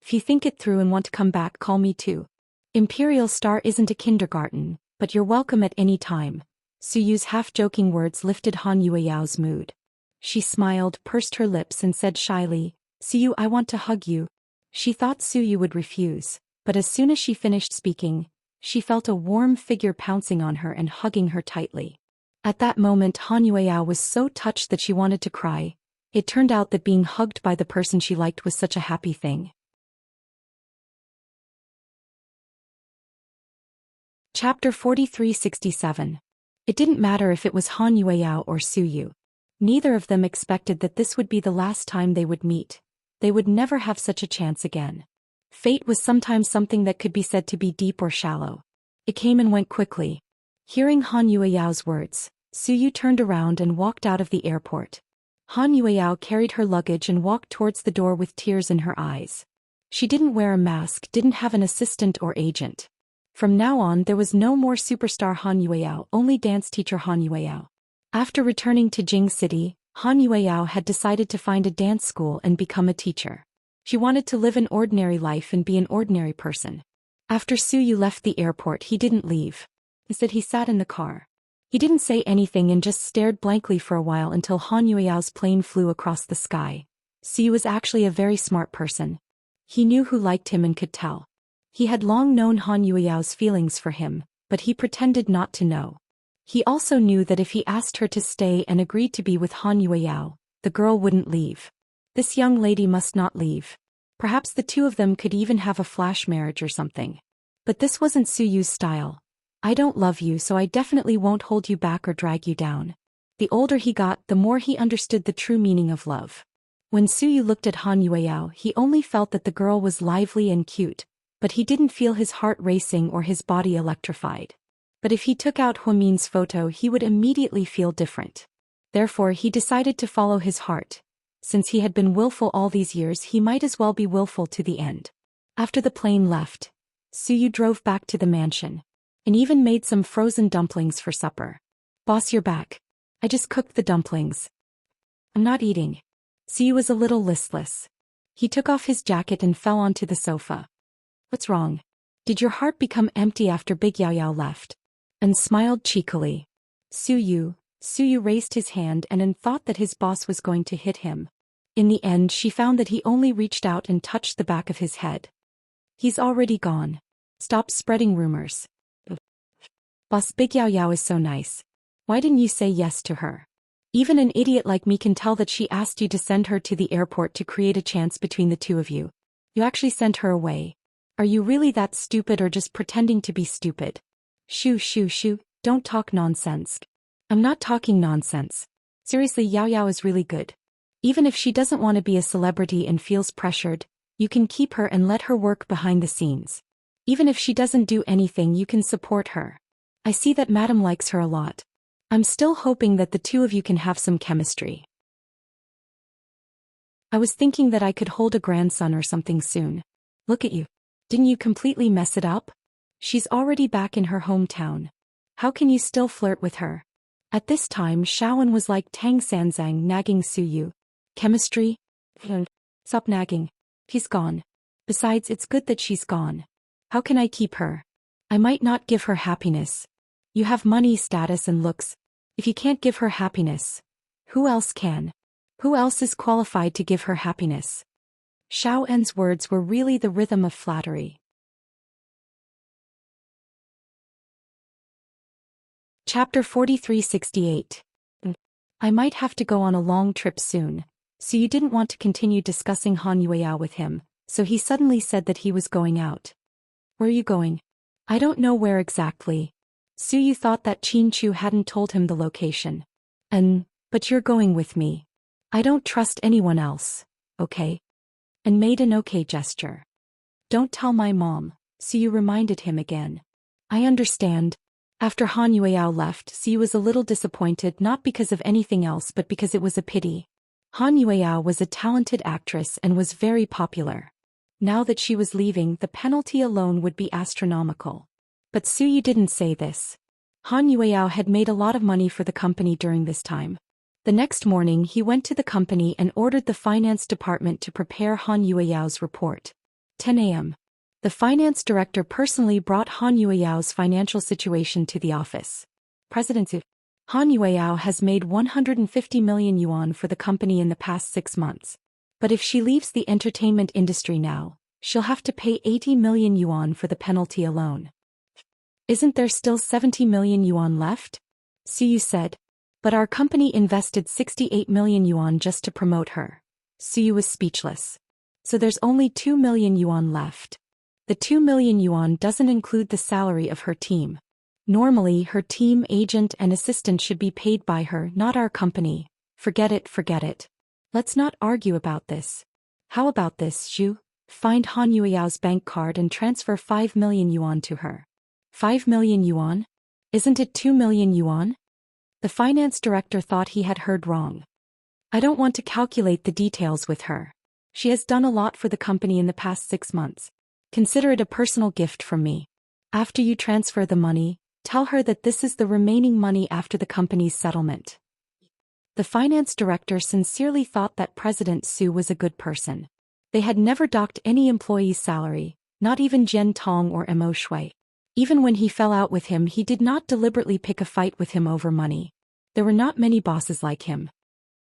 If you think it through and want to come back, call me too. Imperial Star isn't a kindergarten, but you're welcome at any time. Suyu's half-joking words lifted Han Yueyao's mood. She smiled, pursed her lips and said shyly, Suyu, I want to hug you. She thought Suyu would refuse, but as soon as she finished speaking, she felt a warm figure pouncing on her and hugging her tightly. At that moment Han Yueyao was so touched that she wanted to cry. It turned out that being hugged by the person she liked was such a happy thing. Chapter 4367. It didn't matter if it was Han Yueyao or Suyu. Neither of them expected that this would be the last time they would meet. They would never have such a chance again. Fate was sometimes something that could be said to be deep or shallow. It came and went quickly. Hearing Han Yueyao's words, Suyu turned around and walked out of the airport. Han Yueyao carried her luggage and walked towards the door with tears in her eyes. She didn't wear a mask, didn't have an assistant or agent. From now on there was no more superstar Han Yueyao, only dance teacher Han Yueyao. After returning to Jing City, Han Yueyao had decided to find a dance school and become a teacher. She wanted to live an ordinary life and be an ordinary person. After Suyu left the airport, he didn't leave. Instead he sat in the car. He didn't say anything and just stared blankly for a while until Han Yueyao's plane flew across the sky. Suyu was actually a very smart person. He knew who liked him and could tell. He had long known Han Yueyao's feelings for him, but he pretended not to know. He also knew that if he asked her to stay and agreed to be with Han Yueyao, the girl wouldn't leave. This young lady must not leave. Perhaps the two of them could even have a flash marriage or something. But this wasn't Suyu's style. I don't love you, so I definitely won't hold you back or drag you down. The older he got, the more he understood the true meaning of love. When Suyu looked at Han Yueyao, he only felt that the girl was lively and cute, but he didn't feel his heart racing or his body electrified. But if he took out Huamin's photo, he would immediately feel different. Therefore he decided to follow his heart. Since he had been willful all these years, he might as well be willful to the end. After the plane left, Suyu drove back to the mansion, and even made some frozen dumplings for supper. Boss, you're back. I just cooked the dumplings. I'm not eating. Suyu was a little listless. He took off his jacket and fell onto the sofa. What's wrong? Did your heart become empty after Big Yao Yao left? And smiled cheekily. Suyu raised his hand and thought that his boss was going to hit him. In the end she found that he only reached out and touched the back of his head. He's already gone. Stop spreading rumors. Boss, Big Yao Yao is so nice. Why didn't you say yes to her? Even an idiot like me can tell that she asked you to send her to the airport to create a chance between the two of you. You actually sent her away. Are you really that stupid or just pretending to be stupid? Shoo, don't talk nonsense. I'm not talking nonsense. Seriously, Yao Yao is really good. Even if she doesn't want to be a celebrity and feels pressured, you can keep her and let her work behind the scenes. Even if she doesn't do anything, you can support her. I see that Madam likes her a lot. I'm still hoping that the two of you can have some chemistry. I was thinking that I could hold a grandson or something soon. Look at you. Didn't you completely mess it up? She's already back in her hometown. How can you still flirt with her? At this time Shaowen was like Tang Sanzang nagging Suyu. Chemistry? Stop nagging. He's gone. Besides, it's good that she's gone. How can I keep her? I might not give her happiness. You have money, status and looks. If you can't give her happiness, who else can? Who else is qualified to give her happiness? Shaowen's words were really the rhythm of flattery. Chapter 4368. I might have to go on a long trip soon. Suyu didn't want to continue discussing Han Yueyao with him, so he suddenly said that he was going out. Where are you going? I don't know where exactly. Suyu thought that Qin Chu hadn't told him the location. But you're going with me. I don't trust anyone else, okay? And made an okay gesture. Don't tell my mom, Suyu reminded him again. I understand. After Han Yueyao left, Suyu was a little disappointed, not because of anything else but because it was a pity. Han Yueyao was a talented actress and was very popular. Now that she was leaving, the penalty alone would be astronomical. But Suyu didn't say this. Han Yueyao had made a lot of money for the company during this time. The next morning he went to the company and ordered the finance department to prepare Han Yueyao's report. 10 a.m. The finance director personally brought Han Yueyao's financial situation to the office. President Su. Han Yueyao has made 150 million yuan for the company in the past 6 months. But if she leaves the entertainment industry now, she'll have to pay 80 million yuan for the penalty alone. Isn't there still 70 million yuan left? Suyu said. But our company invested 68 million yuan just to promote her. Suyu was speechless. So there's only 2 million yuan left. The 2 million yuan doesn't include the salary of her team. Normally her team agent and assistant should be paid by her, not our company. Forget it, forget it. Let's not argue about this. How about this, Zhu? Find Han Yueyao's bank card and transfer 5 million yuan to her. 5 million yuan? Isn't it 2 million yuan? The finance director thought he had heard wrong. I don't want to calculate the details with her. She has done a lot for the company in the past 6 months. Consider it a personal gift from me. After you transfer the money, tell her that this is the remaining money after the company's settlement. The finance director sincerely thought that President Su was a good person. They had never docked any employee's salary, not even Jian Tong or Mo Shui. Even when he fell out with him, he did not deliberately pick a fight with him over money. There were not many bosses like him.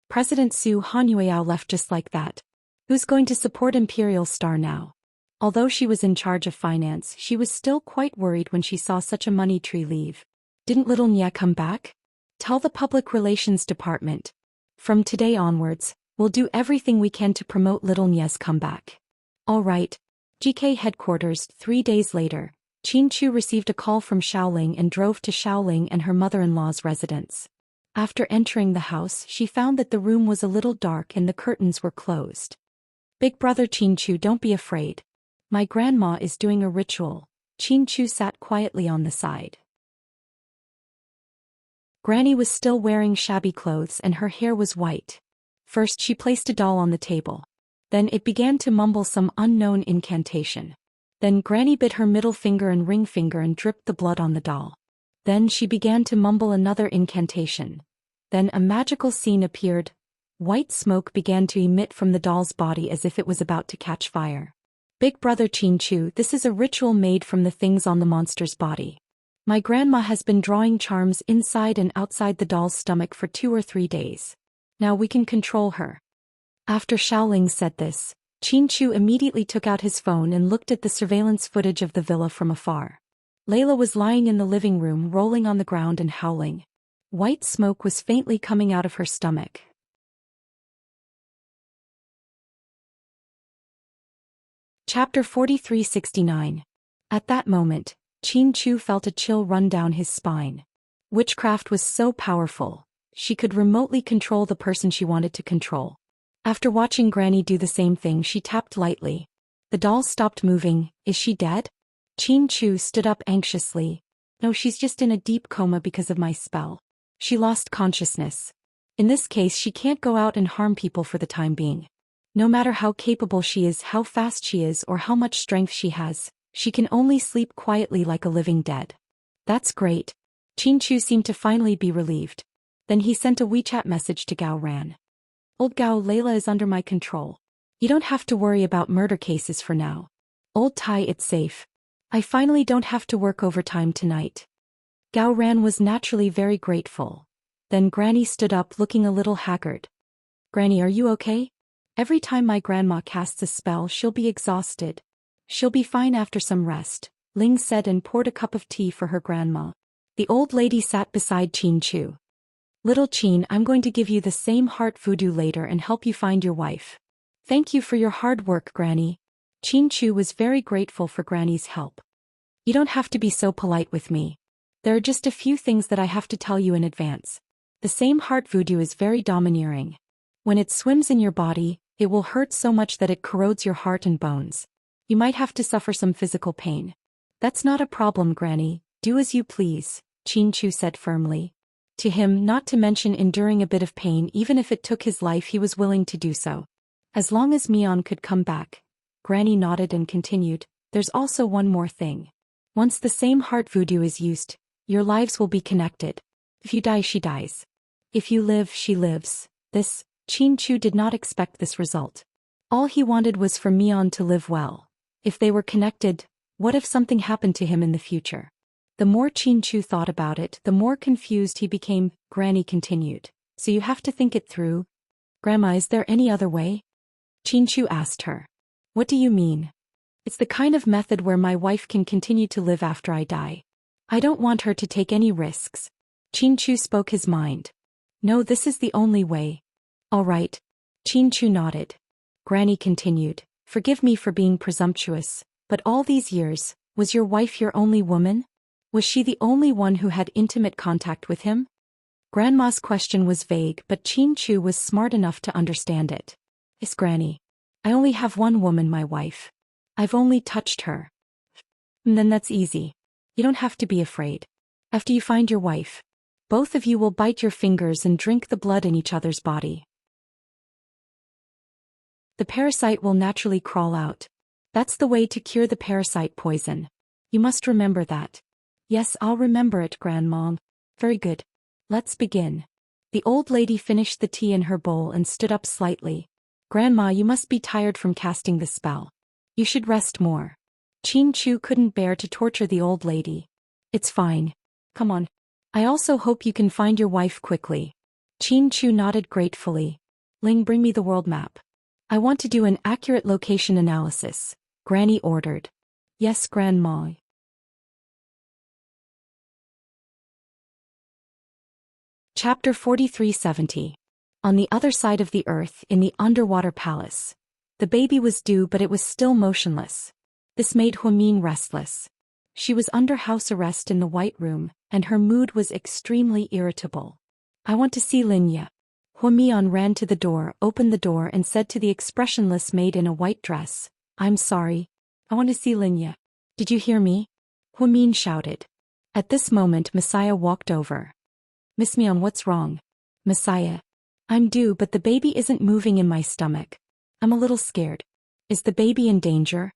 President Su. Han Yueyao left just like that. Who's going to support Imperial Star now? Although she was in charge of finance, she was still quite worried when she saw such a money tree leave. Didn't little Nya come back? Tell the public relations department. From today onwards, we'll do everything we can to promote little Nya's comeback. All right. GK headquarters. 3 days later, Qin Chu received a call from Shaoling and drove to Shaoling and her mother-in-law's residence. After entering the house, she found that the room was a little dark and the curtains were closed. Big brother Qin Chu, don't be afraid. My grandma is doing a ritual. Qin Chu sat quietly on the side. Granny was still wearing shabby clothes and her hair was white. First she placed a doll on the table. Then it began to mumble some unknown incantation. Then Granny bit her middle finger and ring finger and dripped the blood on the doll. Then she began to mumble another incantation. Then a magical scene appeared. White smoke began to emit from the doll's body as if it was about to catch fire. Big brother Qin Chu, this is a ritual made from the things on the monster's body. My grandma has been drawing charms inside and outside the doll's stomach for 2 or 3 days. Now we can control her. After Shaoling said this, Qin Chu immediately took out his phone and looked at the surveillance footage of the villa from afar. Layla was lying in the living room rolling on the ground and howling. White smoke was faintly coming out of her stomach. Chapter 4369. At that moment, Qin Chu felt a chill run down his spine. Witchcraft was so powerful, she could remotely control the person she wanted to control. After watching Granny do the same thing, she tapped lightly. The doll stopped moving. Is she dead? Qin Chu stood up anxiously. No, she's just in a deep coma because of my spell. She lost consciousness. In this case, she can't go out and harm people for the time being. No matter how capable she is, how fast she is, or how much strength she has, she can only sleep quietly like a living dead. That's great. Qin Chu seemed to finally be relieved. Then he sent a WeChat message to Gao Ran. Old Gao, Layla is under my control. You don't have to worry about murder cases for now. Old Tai, it's safe. I finally don't have to work overtime tonight. Gao Ran was naturally very grateful. Then Granny stood up looking a little haggard. Granny, are you okay? Every time my grandma casts a spell, she'll be exhausted. She'll be fine after some rest, Ling said and poured a cup of tea for her grandma. The old lady sat beside Qin Chu. Little Qin, I'm going to give you the same heart voodoo later and help you find your wife. Thank you for your hard work, Granny. Qin Chu was very grateful for Granny's help. You don't have to be so polite with me. There are just a few things that I have to tell you in advance. The same heart voodoo is very domineering. When it swims in your body, it will hurt so much that it corrodes your heart and bones. You might have to suffer some physical pain. That's not a problem, Granny. Do as you please, Qin Chu said firmly. To him, not to mention enduring a bit of pain even if it took his life, he was willing to do so. As long as Mion could come back. Granny nodded and continued, there's also one more thing. Once the same heart voodoo is used, your lives will be connected. If you die, she dies. If you live, she lives. Qin Chu did not expect this result. All he wanted was for Mion to live well. If they were connected, what if something happened to him in the future? The more Chin-Chu thought about it, the more confused he became. Granny continued. So you have to think it through. Grandma, is there any other way? Chin-Chu asked her. What do you mean? It's the kind of method where my wife can continue to live after I die. I don't want her to take any risks. Chin-Chu spoke his mind. No, this is the only way. All right. Chin-Chu nodded. Granny continued. Forgive me for being presumptuous, but all these years, was your wife your only woman? Was she the only one who had intimate contact with him? Grandma's question was vague, but Chin-Chu was smart enough to understand it. Yes, Granny. I only have one woman, my wife. I've only touched her. And then that's easy. You don't have to be afraid. After you find your wife, both of you will bite your fingers and drink the blood in each other's body. The parasite will naturally crawl out. That's the way to cure the parasite poison. You must remember that. Yes, I'll remember it, Grandma. Very good. Let's begin. The old lady finished the tea in her bowl and stood up slightly. Grandma, you must be tired from casting the spell. You should rest more. Chin-Chu couldn't bear to torture the old lady. It's fine. Come on. I also hope you can find your wife quickly. Chin-Chu nodded gratefully. Ling, bring me the world map. I want to do an accurate location analysis, Granny ordered. Yes, Grandma. Chapter 4370. On the other side of the earth, in the underwater palace. The baby was due, but it was still motionless. This made Huamin restless. She was under house arrest in the White Room, and her mood was extremely irritable. I want to see Linya. Huamian ran to the door, opened the door and said to the expressionless maid in a white dress, I'm sorry. I want to see Linya. Did you hear me? Huamin shouted. At this moment Messiah walked over. Miss Mian, what's wrong? Messiah. I'm due, but the baby isn't moving in my stomach. I'm a little scared. Is the baby in danger?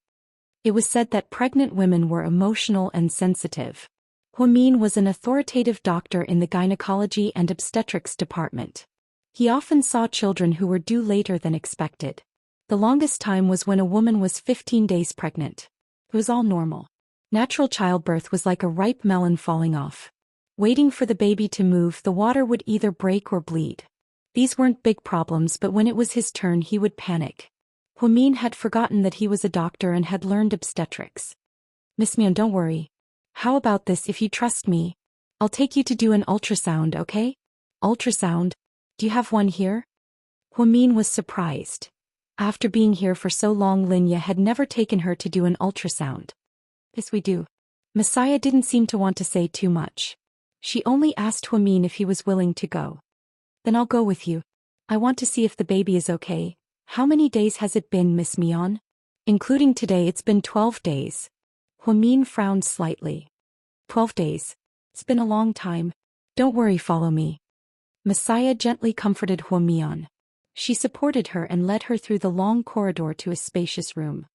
It was said that pregnant women were emotional and sensitive. Huamin was an authoritative doctor in the gynecology and obstetrics department. He often saw children who were due later than expected. The longest time was when a woman was 15 days pregnant. It was all normal. Natural childbirth was like a ripe melon falling off. Waiting for the baby to move, the water would either break or bleed. These weren't big problems, but when it was his turn he would panic. Huamin had forgotten that he was a doctor and had learned obstetrics. Miss Mian, don't worry. How about this, if you trust me? I'll take you to do an ultrasound, okay? Ultrasound? Do you have one here? Huamin was surprised. After being here for so long, Linya had never taken her to do an ultrasound. Yes, we do. Messiah didn't seem to want to say too much. She only asked Huamin if he was willing to go. Then I'll go with you. I want to see if the baby is okay. How many days has it been, Miss Mian? Including today, it's been 12 days. Huamin frowned slightly. 12 days. It's been a long time. Don't worry, follow me. Messiah gently comforted Huamian. She supported her and led her through the long corridor to a spacious room.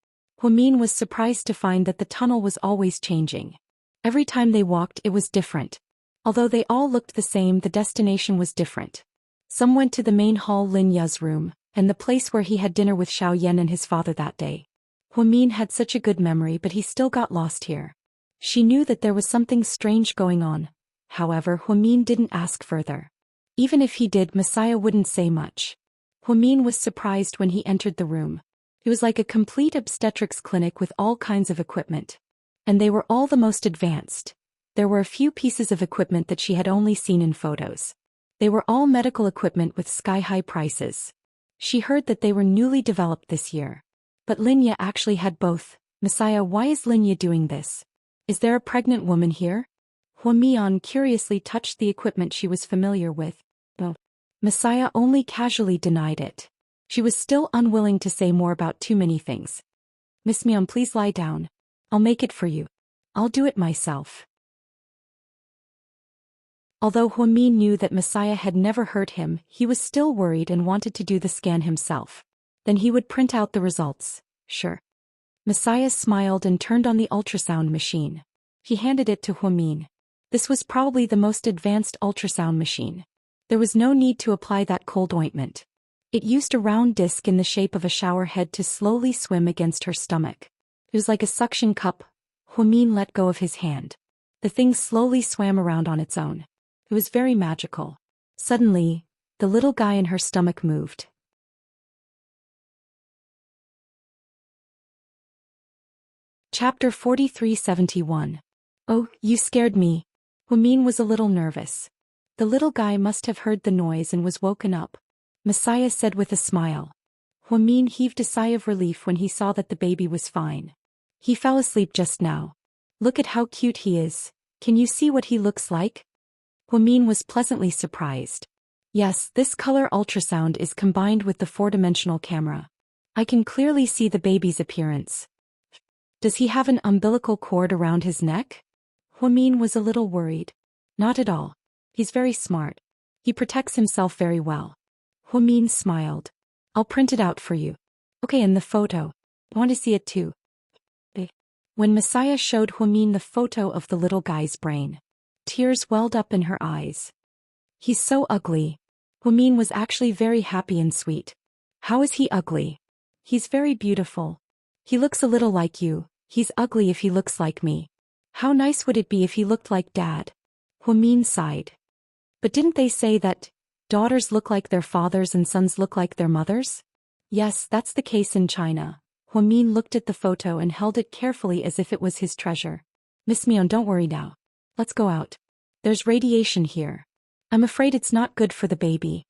Huamin was surprised to find that the tunnel was always changing. Every time they walked, it was different. Although they all looked the same, the destination was different. Some went to the main hall, Linya's room, and the place where he had dinner with Xiao Yan and his father that day. Huamin had such a good memory, but he still got lost here. She knew that there was something strange going on. However, Huamin didn't ask further. Even if he did, Messiah wouldn't say much. Huamin was surprised when he entered the room. It was like a complete obstetrics clinic with all kinds of equipment. And they were all the most advanced. There were a few pieces of equipment that she had only seen in photos. They were all medical equipment with sky-high prices. She heard that they were newly developed this year. But Linya actually had both. Messiah, why is Linya doing this? Is there a pregnant woman here? Huamian curiously touched the equipment she was familiar with. No. Messiah only casually denied it. She was still unwilling to say more about too many things. Miss Mian, please lie down. I'll make it for you. I'll do it myself. Although Huamin knew that Messiah had never hurt him, he was still worried and wanted to do the scan himself. Then he would print out the results. Sure. Messiah smiled and turned on the ultrasound machine. He handed it to Huamin. This was probably the most advanced ultrasound machine. There was no need to apply that cold ointment. It used a round disc in the shape of a shower head to slowly swim against her stomach. It was like a suction cup. Huamin let go of his hand. The thing slowly swam around on its own. It was very magical. Suddenly, the little guy in her stomach moved. Chapter 4371. Oh, you scared me. Huamin was a little nervous. The little guy must have heard the noise and was woken up. Messiah said with a smile. Huamin heaved a sigh of relief when he saw that the baby was fine. He fell asleep just now. Look at how cute he is. Can you see what he looks like? Huamin was pleasantly surprised. Yes, this color ultrasound is combined with the four-dimensional camera. I can clearly see the baby's appearance. Does he have an umbilical cord around his neck? Huamin was a little worried. Not at all. He's very smart. He protects himself very well. Huamin smiled. I'll print it out for you. Okay, and the photo. I want to see it too. When Messiah showed Huamin the photo of the little guy's brain, tears welled up in her eyes. He's so ugly. Huamin was actually very happy and sweet. How is he ugly? He's very beautiful. He looks a little like you. He's ugly if he looks like me. How nice would it be if he looked like Dad? Huamin sighed. But didn't they say that daughters look like their fathers and sons look like their mothers? Yes, that's the case in China. Huamin looked at the photo and held it carefully as if it was his treasure. Miss Mion, don't worry now. Let's go out. There's radiation here. I'm afraid it's not good for the baby.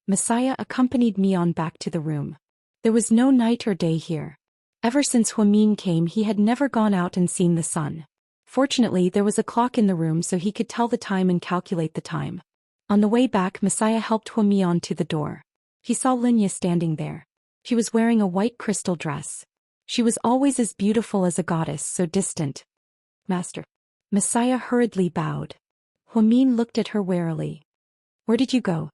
Messiah accompanied Mion back to the room. There was no night or day here. Ever since Huamin came, he had never gone out and seen the sun. Fortunately, there was a clock in the room so he could tell the time and calculate the time. On the way back, Messiah helped Huamin to the door. He saw Linya standing there. She was wearing a white crystal dress. She was always as beautiful as a goddess, so distant. Master. Messiah hurriedly bowed. Huamin looked at her warily. Where did you go?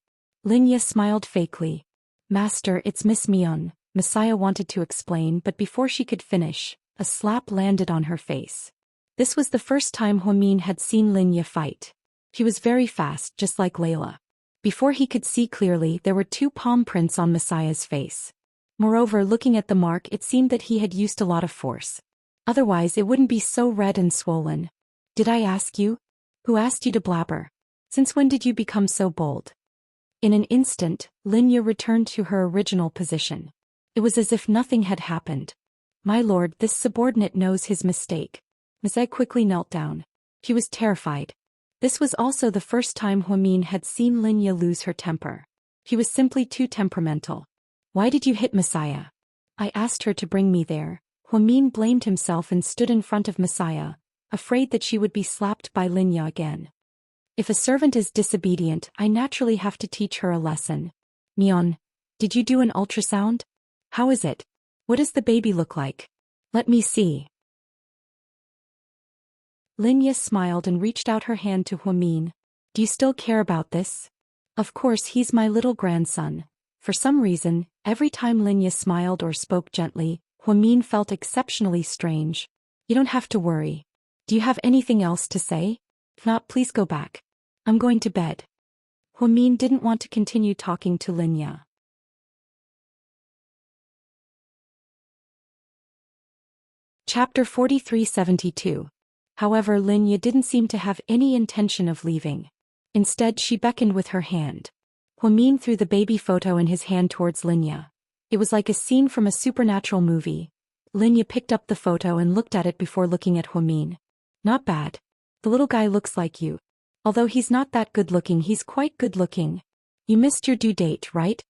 Linya smiled fakely. Master, it's Miss Mion. Messiah wanted to explain, but before she could finish, a slap landed on her face. This was the first time Huamin had seen Linya fight. She was very fast, just like Layla. Before he could see clearly, there were 2 palm prints on Messiah's face. Moreover, looking at the mark, it seemed that he had used a lot of force. Otherwise, it wouldn't be so red and swollen. Did I ask you? Who asked you to blabber? Since when did you become so bold? In an instant, Linya returned to her original position. It was as if nothing had happened. My lord, this subordinate knows his mistake. Messiah quickly knelt down. She was terrified. This was also the first time Huamin had seen Linya lose her temper. She was simply too temperamental. Why did you hit Messiah? I asked her to bring me there. Huamin blamed himself and stood in front of Messiah, afraid that she would be slapped by Linya again. If a servant is disobedient, I naturally have to teach her a lesson. Mion, did you do an ultrasound? How is it? What does the baby look like? Let me see. Linya smiled and reached out her hand to Huamin. Do you still care about this? Of course, he's my little grandson. For some reason, every time Linya smiled or spoke gently, Huamin felt exceptionally strange. You don't have to worry. Do you have anything else to say? If not, please go back. I'm going to bed. Huamin didn't want to continue talking to Linya. Chapter 4372. However, Linya didn't seem to have any intention of leaving. Instead, she beckoned with her hand. Huamin threw the baby photo in his hand towards Linya. It was like a scene from a supernatural movie. Linya picked up the photo and looked at it before looking at Huamin. Not bad. The little guy looks like you. Although he's not that good-looking, he's quite good-looking. You missed your due date, right?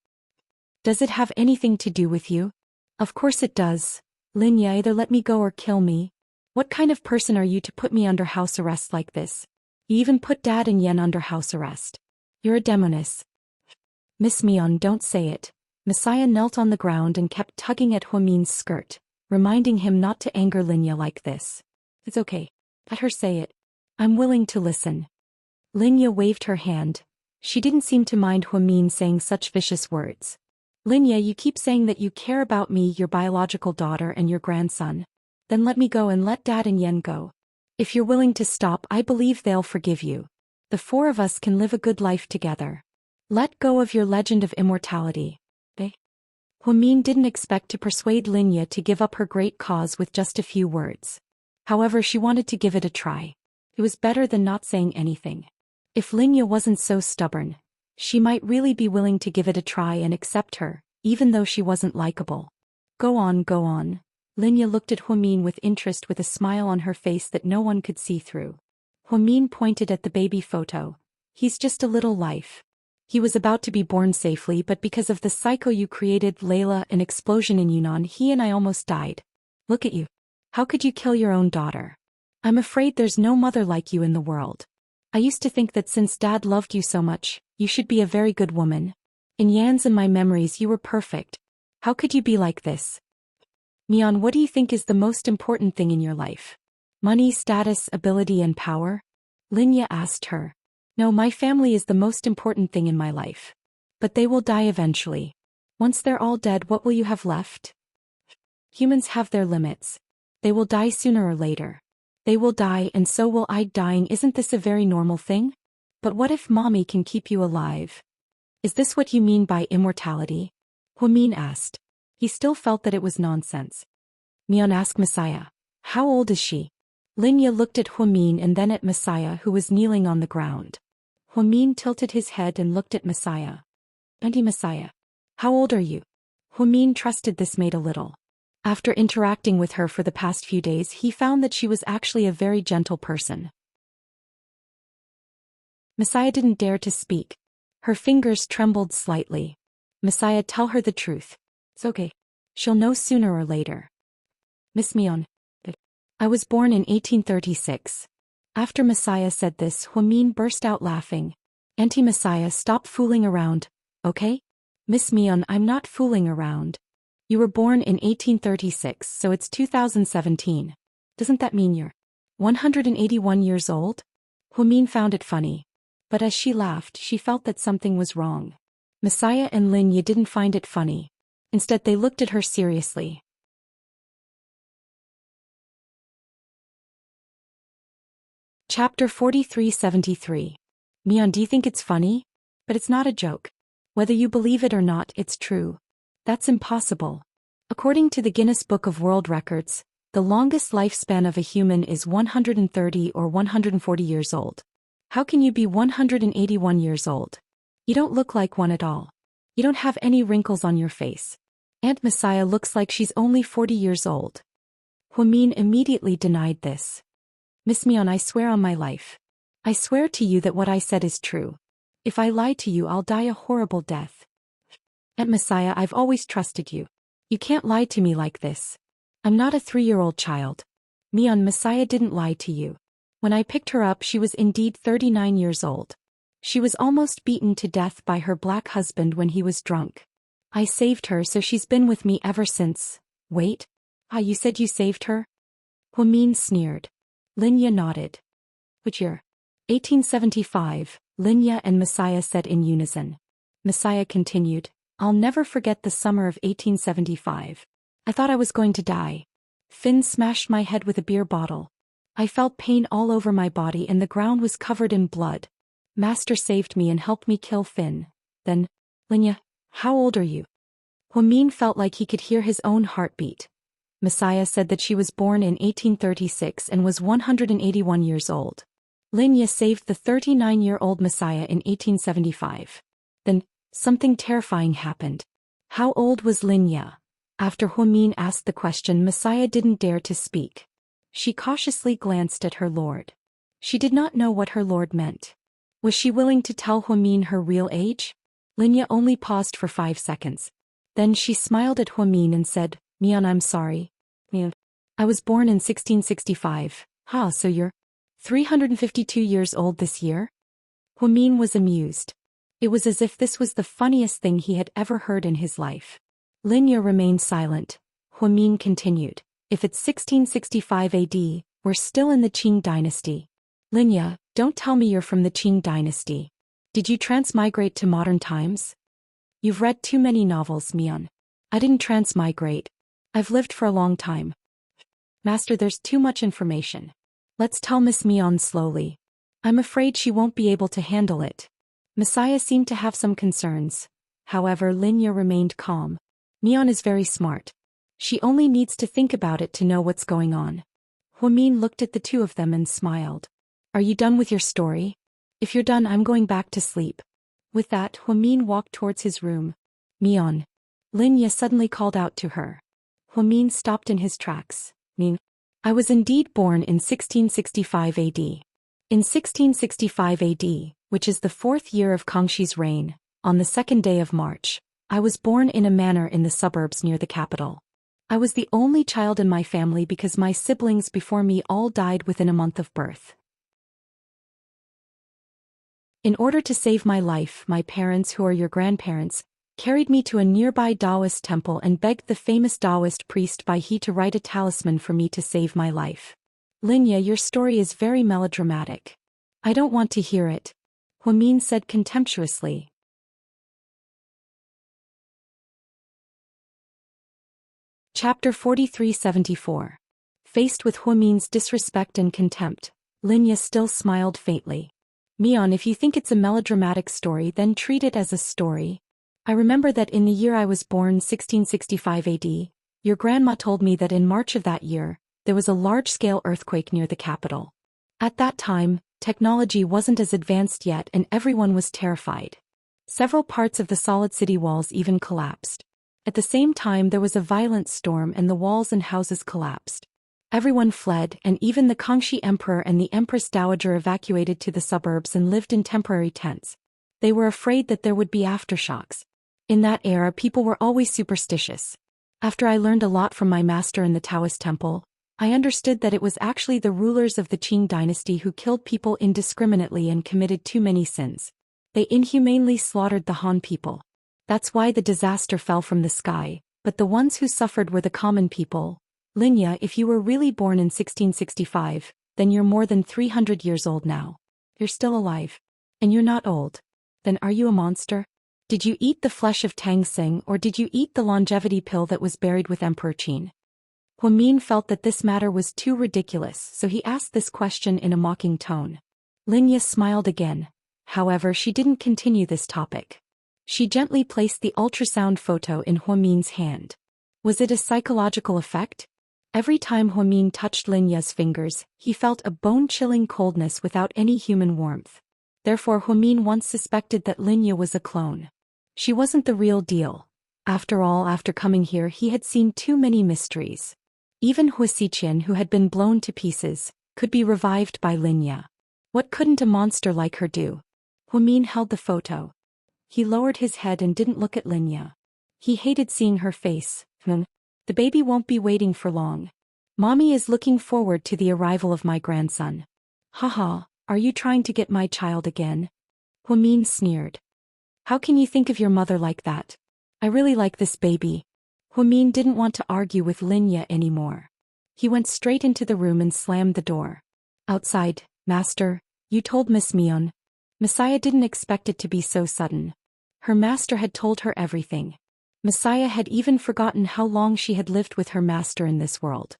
Does it have anything to do with you? Of course it does. Linya, either let me go or kill me. What kind of person are you to put me under house arrest like this? You even put Dad and Yen under house arrest. You're a demoness. Miss Mion, don't say it. Messiah knelt on the ground and kept tugging at Huamin's skirt, reminding him not to anger Linya like this. It's okay. Let her say it. I'm willing to listen. Linya waved her hand. She didn't seem to mind Huamin saying such vicious words. Linya, you keep saying that you care about me, your biological daughter, and your grandson. Then let me go and let Dad and Yen go. If you're willing to stop, I believe they'll forgive you. The 4 of us can live a good life together. Let go of your legend of immortality. Huamin didn't expect to persuade Linya to give up her great cause with just a few words. However, she wanted to give it a try. It was better than not saying anything. If Linya wasn't so stubborn, she might really be willing to give it a try and accept her, even though she wasn't likable. Go on, go on. Linya looked at Huamin with interest with a smile on her face that no one could see through. Huamin pointed at the baby photo. He's just a little life. He was about to be born safely, but because of the psycho you created, Layla, an explosion in Yunnan, he and I almost died. Look at you. How could you kill your own daughter? I'm afraid there's no mother like you in the world. I used to think that since Dad loved you so much, you should be a very good woman. In Yan's and my memories you were perfect. How could you be like this? Mian, what do you think is the most important thing in your life? Money, status, ability and power? Linya asked her. No, my family is the most important thing in my life. But they will die eventually. Once they're all dead, what will you have left? Humans have their limits. They will die sooner or later. They will die and so will I. Dying, isn't this a very normal thing? But what if Mommy can keep you alive? Is this what you mean by immortality? Huamin asked. He still felt that it was nonsense. Mian asked Messiah. How old is she? Linya looked at Huamin and then at Messiah, who was kneeling on the ground. Huamin tilted his head and looked at Messiah. Auntie Messiah. How old are you? Huamin trusted this maid a little. After interacting with her for the past few days, he found that she was actually a very gentle person. Messiah didn't dare to speak. Her fingers trembled slightly. Messiah, tell her the truth. It's okay. She'll know sooner or later. Miss Mion. I was born in 1836. After Messiah said this, Huamin burst out laughing. Auntie Messiah, stop fooling around, okay? Miss Mion, I'm not fooling around. You were born in 1836, so it's 2017. Doesn't that mean you're 181 years old? Huamin found it funny. But as she laughed, she felt that something was wrong. Messiah and Linya didn't find it funny. Instead, they looked at her seriously. Chapter 4373. Mion, do you think it's funny? But it's not a joke. Whether you believe it or not, it's true. That's impossible. According to the Guinness Book of World Records, the longest lifespan of a human is 130 or 140 years old. How can you be 181 years old? You don't look like one at all. You don't have any wrinkles on your face. Aunt Messiah looks like she's only 40 years old. Huamin immediately denied this. Miss Mion, I swear on my life. I swear to you that what I said is true. If I lie to you, I'll die a horrible death. Aunt Messiah, I've always trusted you. You can't lie to me like this. I'm not a 3-year-old child. Mion, Messiah didn't lie to you. When I picked her up, she was indeed 39 years old. She was almost beaten to death by her black husband when he was drunk. I saved her, so she's been with me ever since. Wait. You said you saved her? Huamin sneered. Linya nodded. Which year? 1875, Linya and Messiah said in unison. Messiah continued. I'll never forget the summer of 1875. I thought I was going to die. Finn smashed my head with a beer bottle. I felt pain all over my body and the ground was covered in blood. Master saved me and helped me kill Finn. Then, Linya, how old are you? Huamin felt like he could hear his own heartbeat. Messiah said that she was born in 1836 and was 181 years old. Linya saved the 39-year-old Messiah in 1875. Then, something terrifying happened. How old was Linya? After Huamin asked the question, Messiah didn't dare to speak. She cautiously glanced at her lord. She did not know what her lord meant. Was she willing to tell Huamin her real age? Linya only paused for 5 seconds. Then she smiled at Huamin and said, Mian, I'm sorry. Mian, I was born in 1665. So you're 352 years old this year? Huamin was amused. It was as if this was the funniest thing he had ever heard in his life. Linya remained silent. Huamin continued. If it's 1665 AD, we're still in the Qing dynasty. Linya, don't tell me you're from the Qing dynasty. Did you transmigrate to modern times? You've read too many novels, Mian. I didn't transmigrate. I've lived for a long time. Master, there's too much information. Let's tell Miss Mian slowly. I'm afraid she won't be able to handle it. Messiah seemed to have some concerns. However, Linya remained calm. Mion is very smart. She only needs to think about it to know what's going on. Huamin looked at the two of them and smiled. Are you done with your story? If you're done, I'm going back to sleep. With that, Huamin walked towards his room. Mion. Linya suddenly called out to her. Huamin stopped in his tracks. Ning. I was indeed born in 1665 AD. In 1665 AD, which is the 4th year of Kangxi's reign, on the 2nd day of March, I was born in a manor in the suburbs near the capital. I was the only child in my family because my siblings before me all died within a month of birth. In order to save my life, my parents, who are your grandparents, carried me to a nearby Taoist temple and begged the famous Taoist priest Bai He to write a talisman for me to save my life. Linya, your story is very melodramatic. I don't want to hear it. Huamin said contemptuously. Chapter 4374. Faced with Huamin's disrespect and contempt, Linya still smiled faintly. Mion, if you think it's a melodramatic story, then treat it as a story. I remember that in the year I was born, 1665 AD, your grandma told me that in March of that year, there was a large-scale earthquake near the capital. At that time, technology wasn't as advanced yet and everyone was terrified. Several parts of the solid city walls even collapsed. At the same time, there was a violent storm and the walls and houses collapsed. Everyone fled, and even the Kangxi Emperor and the Empress Dowager evacuated to the suburbs and lived in temporary tents. They were afraid that there would be aftershocks. In that era, people were always superstitious. After I learned a lot from my master in the Taoist temple, I understood that it was actually the rulers of the Qing dynasty who killed people indiscriminately and committed too many sins. They inhumanely slaughtered the Han people. That's why the disaster fell from the sky, but the ones who suffered were the common people. Linya, if you were really born in 1665, then you're more than 300 years old now. You're still alive. And you're not old. Then are you a monster? Did you eat the flesh of Tang Xing, or did you eat the longevity pill that was buried with Emperor Qin? Huamin felt that this matter was too ridiculous, so he asked this question in a mocking tone. Linya smiled again. However, she didn't continue this topic. She gently placed the ultrasound photo in Huamin's hand. Was it a psychological effect? Every time Huamin touched Linya's fingers, he felt a bone-chilling coldness without any human warmth. Therefore, Huamin once suspected that Linya was a clone. She wasn't the real deal. After all, after coming here, he had seen too many mysteries. Even Huasiqian, who had been blown to pieces, could be revived by Linya. What couldn't a monster like her do? Huamin held the photo. He lowered his head and didn't look at Linya. He hated seeing her face. The baby won't be waiting for long. Mommy is looking forward to the arrival of my grandson. Haha, are you trying to get my child again? Huamin sneered. How can you think of your mother like that? I really like this baby. Huamin didn't want to argue with Linya anymore. He went straight into the room and slammed the door. Outside, Master, you told Miss Mion. Messiah didn't expect it to be so sudden. Her master had told her everything. Messiah had even forgotten how long she had lived with her master in this world.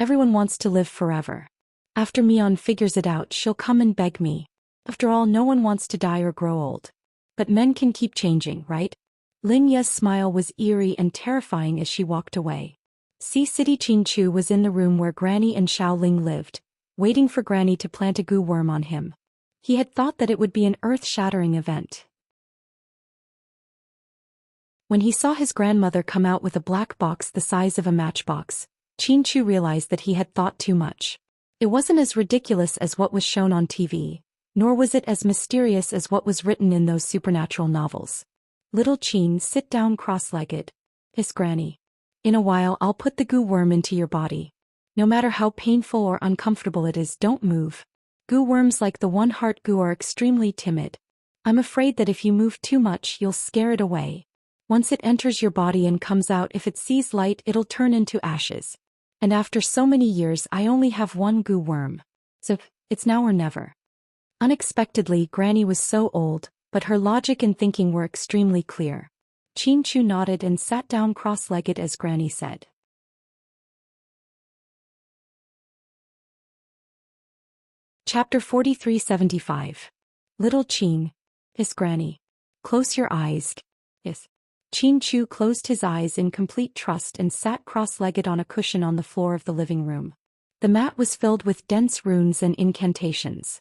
Everyone wants to live forever. After Mion figures it out, she'll come and beg me. After all, no one wants to die or grow old. But men can keep changing, right? Linya's smile was eerie and terrifying as she walked away. City Qingchu was in the room where Granny and Xiaoling lived, waiting for Granny to plant a goo worm on him. He had thought that it would be an earth-shattering event. When he saw his grandmother come out with a black box the size of a matchbox, Qingchu realized that he had thought too much. It wasn't as ridiculous as what was shown on TV, nor was it as mysterious as what was written in those supernatural novels. Little Qin, sit down cross-legged. Hissed Granny. In a while I'll put the goo worm into your body. No matter how painful or uncomfortable it is, don't move. Goo worms like the one-heart goo are extremely timid. I'm afraid that if you move too much, you'll scare it away. Once it enters your body and comes out, if it sees light, it'll turn into ashes. And after so many years, I only have one goo worm. So, it's now or never. Unexpectedly, Granny was so old, but her logic and thinking were extremely clear. Qingchu nodded and sat down cross-legged as Granny said. Chapter 4375. Little Qin. Hissed Granny. Close your eyes. Hiss. Qin Chu closed his eyes in complete trust and sat cross-legged on a cushion on the floor of the living room. The mat was filled with dense runes and incantations.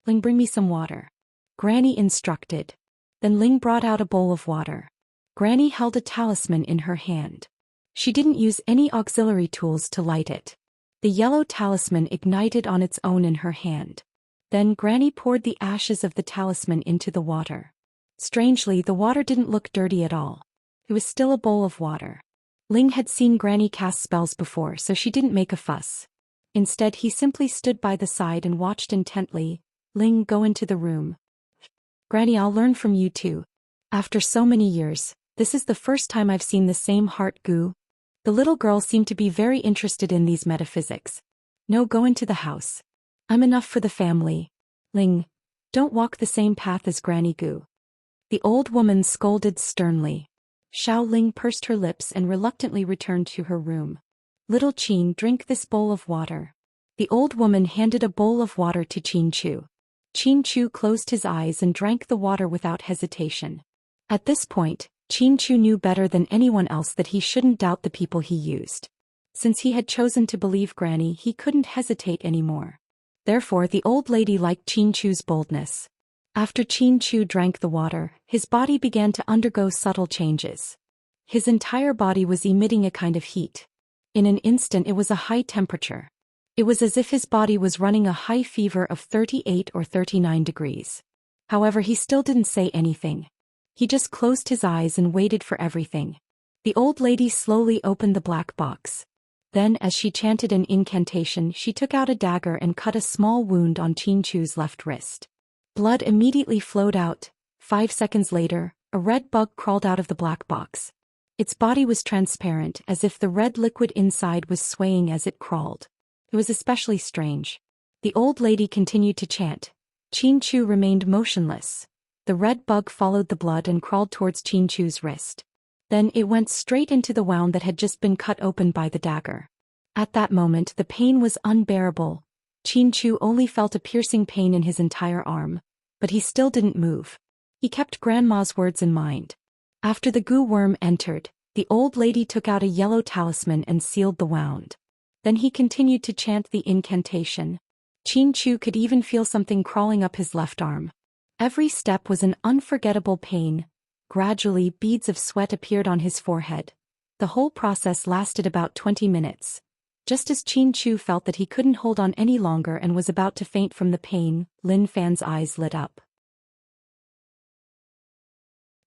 Ling, bring me some water. Granny instructed. Then Ling brought out a bowl of water. Granny held a talisman in her hand. She didn't use any auxiliary tools to light it. The yellow talisman ignited on its own in her hand. Then Granny poured the ashes of the talisman into the water. Strangely, the water didn't look dirty at all. It was still a bowl of water. Ling had seen Granny cast spells before, so she didn't make a fuss. Instead, he simply stood by the side and watched intently. Ling, go into the room. Granny, I'll learn from you too. After so many years, this is the first time I've seen the same heart goo. The little girl seemed to be very interested in these metaphysics. No, go into the house. I'm enough for the family. Ling, don't walk the same path as Granny Goo. The old woman scolded sternly. Xiao Ling pursed her lips and reluctantly returned to her room. Little Qin, drink this bowl of water. The old woman handed a bowl of water to Qin Chu. Qin Chu closed his eyes and drank the water without hesitation. At this point, Qin Chu knew better than anyone else that he shouldn't doubt the people he used. Since he had chosen to believe Granny, he couldn't hesitate anymore. Therefore, the old lady liked Qin Chu's boldness. After Qin Chu drank the water, his body began to undergo subtle changes. His entire body was emitting a kind of heat. In an instant, it was a high temperature. It was as if his body was running a high fever of 38 or 39 degrees. However, he still didn't say anything. He just closed his eyes and waited for everything. The old lady slowly opened the black box. Then, as she chanted an incantation, she took out a dagger and cut a small wound on Qin Chu's left wrist. Blood immediately flowed out. 5 seconds later, a red bug crawled out of the black box. Its body was transparent, as if the red liquid inside was swaying as it crawled. It was especially strange. The old lady continued to chant. Qin Chu remained motionless. The red bug followed the blood and crawled towards Qin Chu's wrist. Then it went straight into the wound that had just been cut open by the dagger. At that moment, the pain was unbearable. Qin Chu only felt a piercing pain in his entire arm, but he still didn't move. He kept Grandma's words in mind. After the goo worm entered, the old lady took out a yellow talisman and sealed the wound. Then he continued to chant the incantation. Qin Chu could even feel something crawling up his left arm. Every step was an unforgettable pain. Gradually, beads of sweat appeared on his forehead. The whole process lasted about 20 minutes. Just as Qin Chu felt that he couldn't hold on any longer and was about to faint from the pain, Lin Fan's eyes lit up.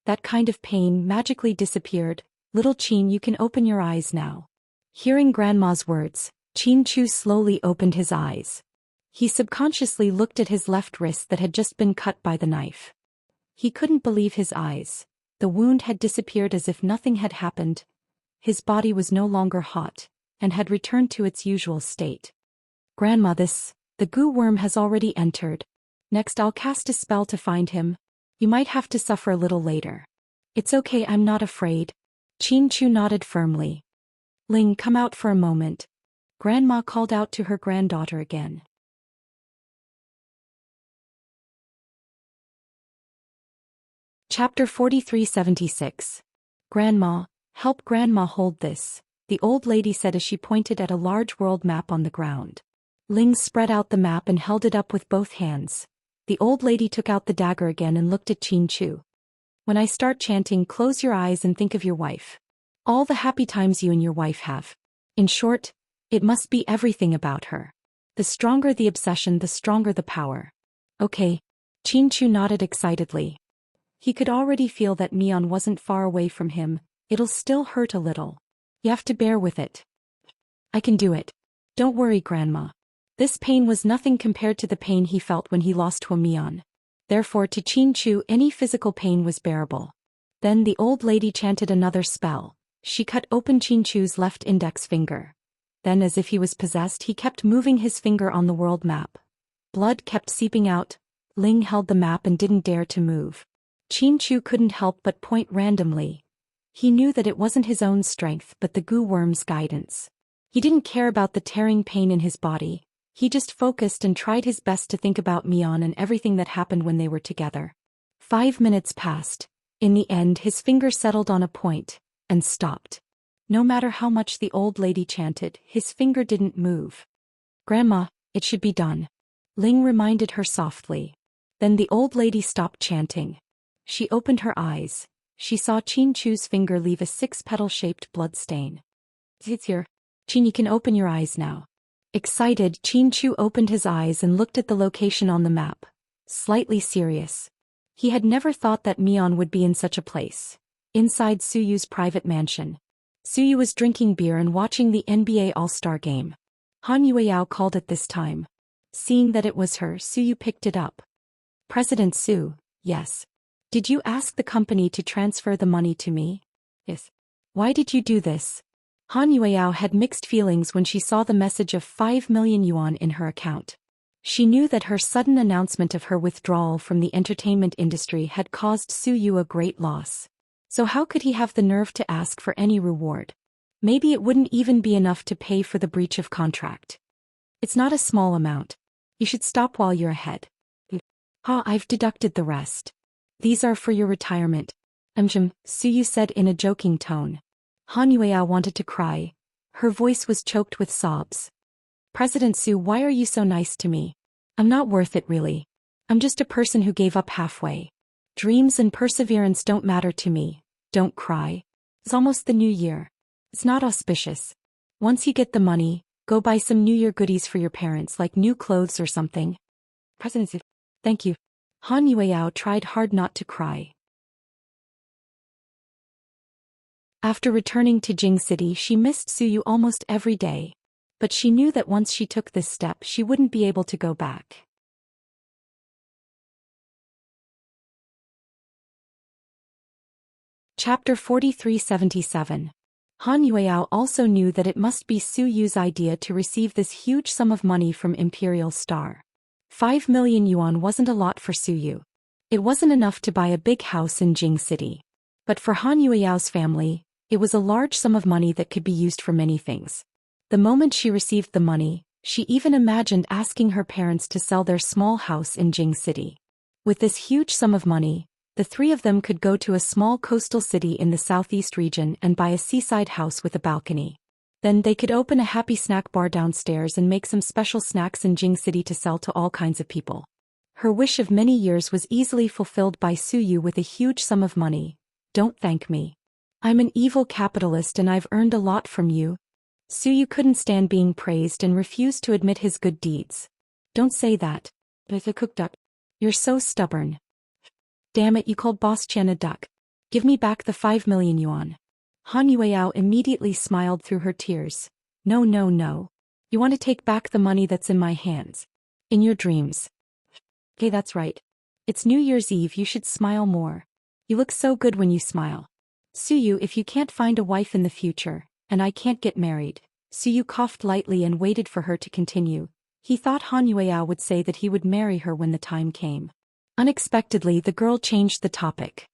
That kind of pain magically disappeared. Little Qin, you can open your eyes now. Hearing Grandma's words, Qin Chu slowly opened his eyes. He subconsciously looked at his left wrist that had just been cut by the knife. He couldn't believe his eyes. The wound had disappeared as if nothing had happened. His body was no longer hot, and had returned to its usual state. Grandma, the goo worm has already entered. Next I'll cast a spell to find him. You might have to suffer a little later. It's okay, I'm not afraid. Qin Chu nodded firmly. Ling, come out for a moment. Grandma called out to her granddaughter again. Chapter 4376. Grandma, help Grandma hold this, the old lady said as she pointed at a large world map on the ground. Ling spread out the map and held it up with both hands. The old lady took out the dagger again and looked at Qin Chu. When I start chanting, close your eyes and think of your wife. All the happy times you and your wife have. In short, it must be everything about her. The stronger the obsession, the stronger the power. Okay. Qin Chu nodded excitedly. He could already feel that Mion wasn't far away from him. It'll still hurt a little. You have to bear with it. I can do it. Don't worry, Grandma. This pain was nothing compared to the pain he felt when he lost Mion. Therefore, to Qin Chu, any physical pain was bearable. Then the old lady chanted another spell. She cut open Qin Chu's left index finger. Then, as if he was possessed, he kept moving his finger on the world map. Blood kept seeping out. Ling held the map and didn't dare to move. Qin Chu couldn't help but point randomly. He knew that it wasn't his own strength but the goo worm's guidance. He didn't care about the tearing pain in his body. He just focused and tried his best to think about Mion and everything that happened when they were together. 5 minutes passed. In the end, his finger settled on a point and stopped. No matter how much the old lady chanted, his finger didn't move. "Grandma, it should be done," Ling reminded her softly. Then the old lady stopped chanting. She opened her eyes. She saw Qin Chu's finger leave a 6-petal-shaped blood stain. "It's here. Qin, you can open your eyes now." Excited, Qin Chu opened his eyes and looked at the location on the map, slightly serious. He had never thought that Mion would be in such a place. Inside Suyu's private mansion. Suyu was drinking beer and watching the NBA All-Star game. Han Yueyao called at this time. Seeing that it was her, Suyu picked it up. "President Su, yes. Did you ask the company to transfer the money to me?" "Yes." "Why did you do this?" Han Yueyao had mixed feelings when she saw the message of 5 million yuan in her account. She knew that her sudden announcement of her withdrawal from the entertainment industry had caused Suyu a great loss. So how could he have the nerve to ask for any reward? Maybe it wouldn't even be enough to pay for the breach of contract. "It's not a small amount. You should stop while you're ahead." I've deducted the rest. These are for your retirement." Suyu said in a joking tone. Han Yueyao wanted to cry. Her voice was choked with sobs. "President Su, why are you so nice to me? I'm not worth it really. I'm just a person who gave up halfway. Dreams and perseverance don't matter to me. Don't cry. It's almost the new year. It's not auspicious. Once you get the money, go buy some New Year goodies for your parents like new clothes or something." "President Su, thank you." Han Yueyao tried hard not to cry. After returning to Jing City, she missed Suyu almost every day. But she knew that once she took this step, she wouldn't be able to go back. Chapter 4377. Han Yueyao also knew that it must be Suyu's idea to receive this huge sum of money from Imperial Star. 5 million yuan wasn't a lot for Suyu. It wasn't enough to buy a big house in Jing City. But for Han Yueyao's family, it was a large sum of money that could be used for many things. The moment she received the money, she even imagined asking her parents to sell their small house in Jing City. With this huge sum of money, the three of them could go to a small coastal city in the southeast region and buy a seaside house with a balcony. Then they could open a happy snack bar downstairs and make some special snacks in Jing City to sell to all kinds of people. Her wish of many years was easily fulfilled by Suyu with a huge sum of money. "Don't thank me. I'm an evil capitalist and I've earned a lot from you." Suyu couldn't stand being praised and refused to admit his good deeds. "Don't say that. It's a cooked duck. You're so stubborn. Damn it, you called Boss Chen a duck. Give me back the 5 million yuan." Han Yueyao immediately smiled through her tears. No. You want to take back the money that's in my hands. In your dreams." "Okay, that's right. It's New Year's Eve, you should smile more. You look so good when you smile." "Suyu, if you can't find a wife in the future, and I can't get married." Suyu coughed lightly and waited for her to continue. He thought Han Yueyao would say that he would marry her when the time came. Unexpectedly, the girl changed the topic.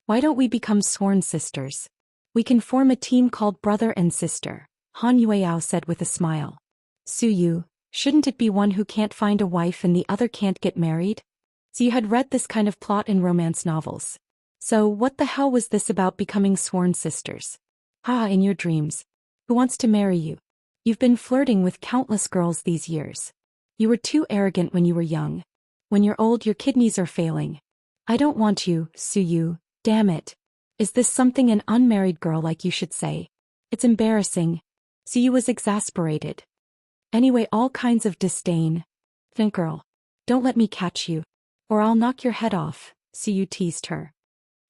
"Why don't we become sworn sisters? We can form a team called Brother and Sister," Han Yueyao said with a smile. "Suyu, shouldn't it be one who can't find a wife and the other can't get married?" So you had read this kind of plot in romance novels. So what the hell was this about becoming sworn sisters? In your dreams. Who wants to marry you? You've been flirting with countless girls these years. You were too arrogant when you were young. When you're old, your kidneys are failing. I don't want you, Suyu, damn it. Is this something an unmarried girl like you should say? It's embarrassing. Suyu was exasperated. Anyway, all kinds of disdain. Think, girl. Don't let me catch you. Or I'll knock your head off, Suyu teased her.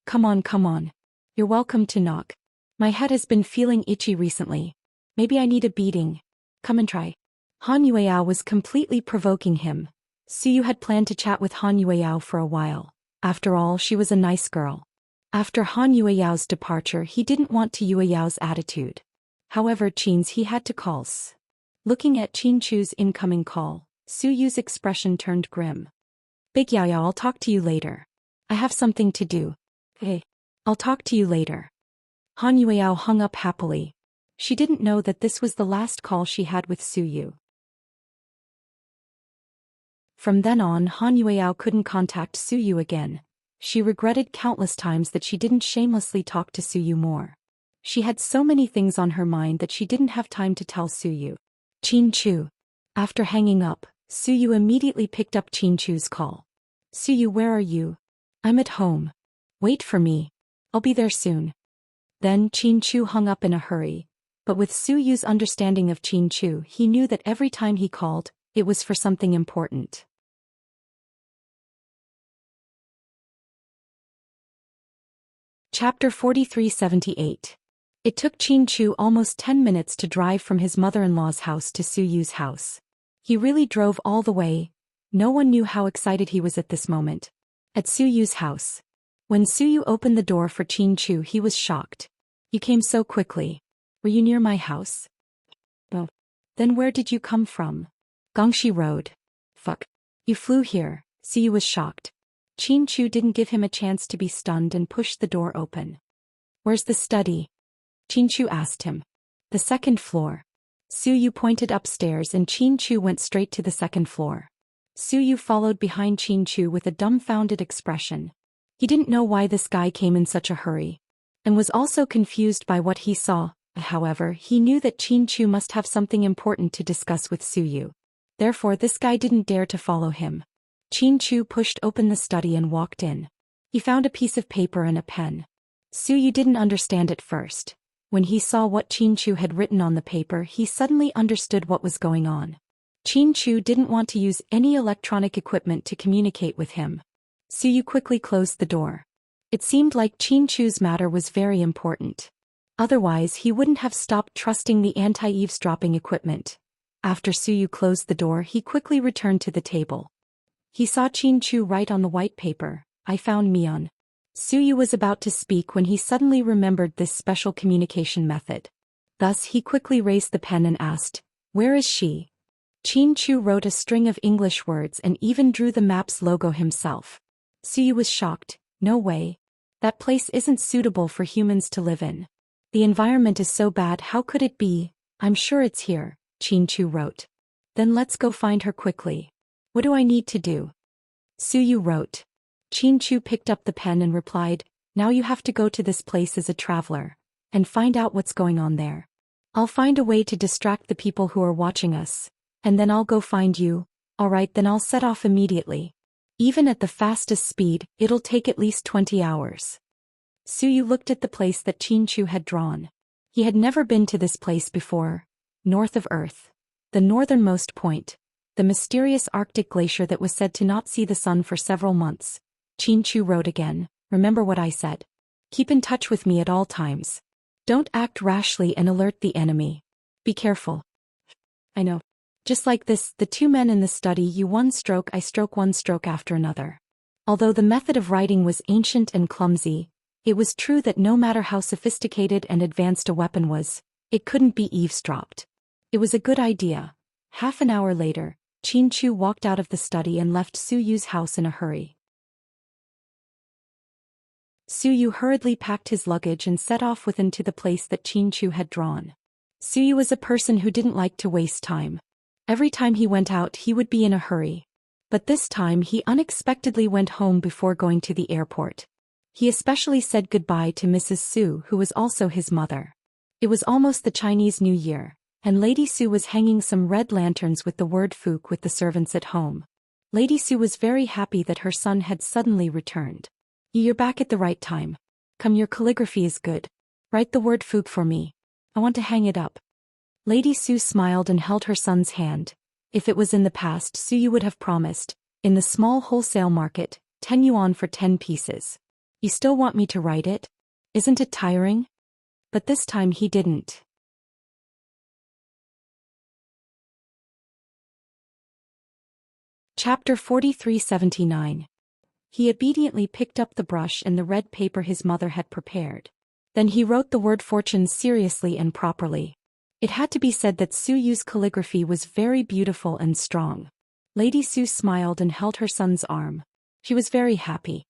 Come on. You're welcome to knock. My head has been feeling itchy recently. Maybe I need a beating. Come and try. Han Yueyao was completely provoking him. Suyu had planned to chat with Han Yueyao for a while. After all, she was a nice girl. After Han Yueyao's departure, he didn't want to Yueyao's attitude. However, he had to call. Looking at Qin Chu's incoming call, Suyu's expression turned grim. Big Yao, I'll talk to you later. I have something to do. Hey, I'll talk to you later. Han Yueyao hung up happily. She didn't know that this was the last call she had with Suyu. From then on, Han Yueyao couldn't contact Suyu again. She regretted countless times that she didn't shamelessly talk to Suyu more. She had so many things on her mind that she didn't have time to tell Suyu. Chin-chu. After hanging up, Suyu immediately picked up Chin-chu's call. Suyu, where are you? I'm at home. Wait for me. I'll be there soon. Then Chin-chu hung up in a hurry, but with Suyu's understanding of Chin-chu, he knew that every time he called, it was for something important. Chapter 4378. It took Chin-chu almost 10 minutes to drive from his mother-in-law's house to Suyu's house. He really drove all the way. No one knew how excited he was at this moment. At Suyu's house. When Suyu opened the door for Chin-chu, he was shocked. You came so quickly. Were you near my house? Oh. Then where did you come from? Gongshi Road. Fuck. You flew here. Suyu was shocked. Chin-chu didn't give him a chance to be stunned and pushed the door open. Where's the study? Chin-chu asked him. The second floor. Suyu pointed upstairs and Chin-chu went straight to the second floor. Suyu followed behind Chin-chu with a dumbfounded expression. He didn't know why this guy came in such a hurry, and was also confused by what he saw. However, he knew that Chin-chu must have something important to discuss with Suyu. Therefore, this guy didn't dare to follow him. Chin-chu pushed open the study and walked in. He found a piece of paper and a pen. Suyu didn't understand at first. When he saw what Chin-chu had written on the paper, he suddenly understood what was going on. Chin-chu didn't want to use any electronic equipment to communicate with him. Suyu quickly closed the door. It seemed like Chin-chu's matter was very important. Otherwise, he wouldn't have stopped trusting the anti-eavesdropping equipment. After Suyu closed the door, he quickly returned to the table. He saw Chin-chu write on the white paper, I found Mion. Suyu was about to speak when he suddenly remembered this special communication method. Thus he quickly raised the pen and asked, where is she? Chin-chu wrote a string of English words and even drew the map's logo himself. Suyu was shocked. No way. That place isn't suitable for humans to live in. The environment is so bad, how could it be? I'm sure it's here, Chin-chu wrote. Then let's go find her quickly. What do I need to do? Suyu wrote. Chin-chu picked up the pen and replied, now you have to go to this place as a traveler, and find out what's going on there. I'll find a way to distract the people who are watching us, and then I'll go find you. Alright, then I'll set off immediately. Even at the fastest speed, it'll take at least 20 hours. Suyu looked at the place that Chin-chu had drawn. He had never been to this place before. North of Earth. The northernmost point. The mysterious Arctic glacier that was said to not see the sun for several months. Chin-chu wrote again, remember what I said. Keep in touch with me at all times. Don't act rashly and alert the enemy. Be careful. I know. Just like this, the two men in the study, you one stroke, I stroke, one stroke after another. Although the method of writing was ancient and clumsy, it was true that no matter how sophisticated and advanced a weapon was, it couldn't be eavesdropped. It was a good idea. Half an hour later, Chin-chu walked out of the study and left Suyu's house in a hurry. Suyu hurriedly packed his luggage and set off with him to the place that Chin-chu had drawn. Suyu was a person who didn't like to waste time. Every time he went out, he would be in a hurry. But this time he unexpectedly went home before going to the airport. He especially said goodbye to Mrs. Su, who was also his mother. It was almost the Chinese New Year, and Lady Su was hanging some red lanterns with the word Fook with the servants at home. Lady Su was very happy that her son had suddenly returned. You're back at the right time. Come, your calligraphy is good. Write the word Fook for me. I want to hang it up. Lady Su smiled and held her son's hand. If it was in the past, Suyu would have promised, in the small wholesale market, 10 yuan for 10 pieces. You still want me to write it? Isn't it tiring? But this time he didn't. Chapter 4379. He obediently picked up the brush and the red paper his mother had prepared. Then he wrote the word fortune seriously and properly. It had to be said that Suyu's calligraphy was very beautiful and strong. Lady Su smiled and held her son's arm. She was very happy.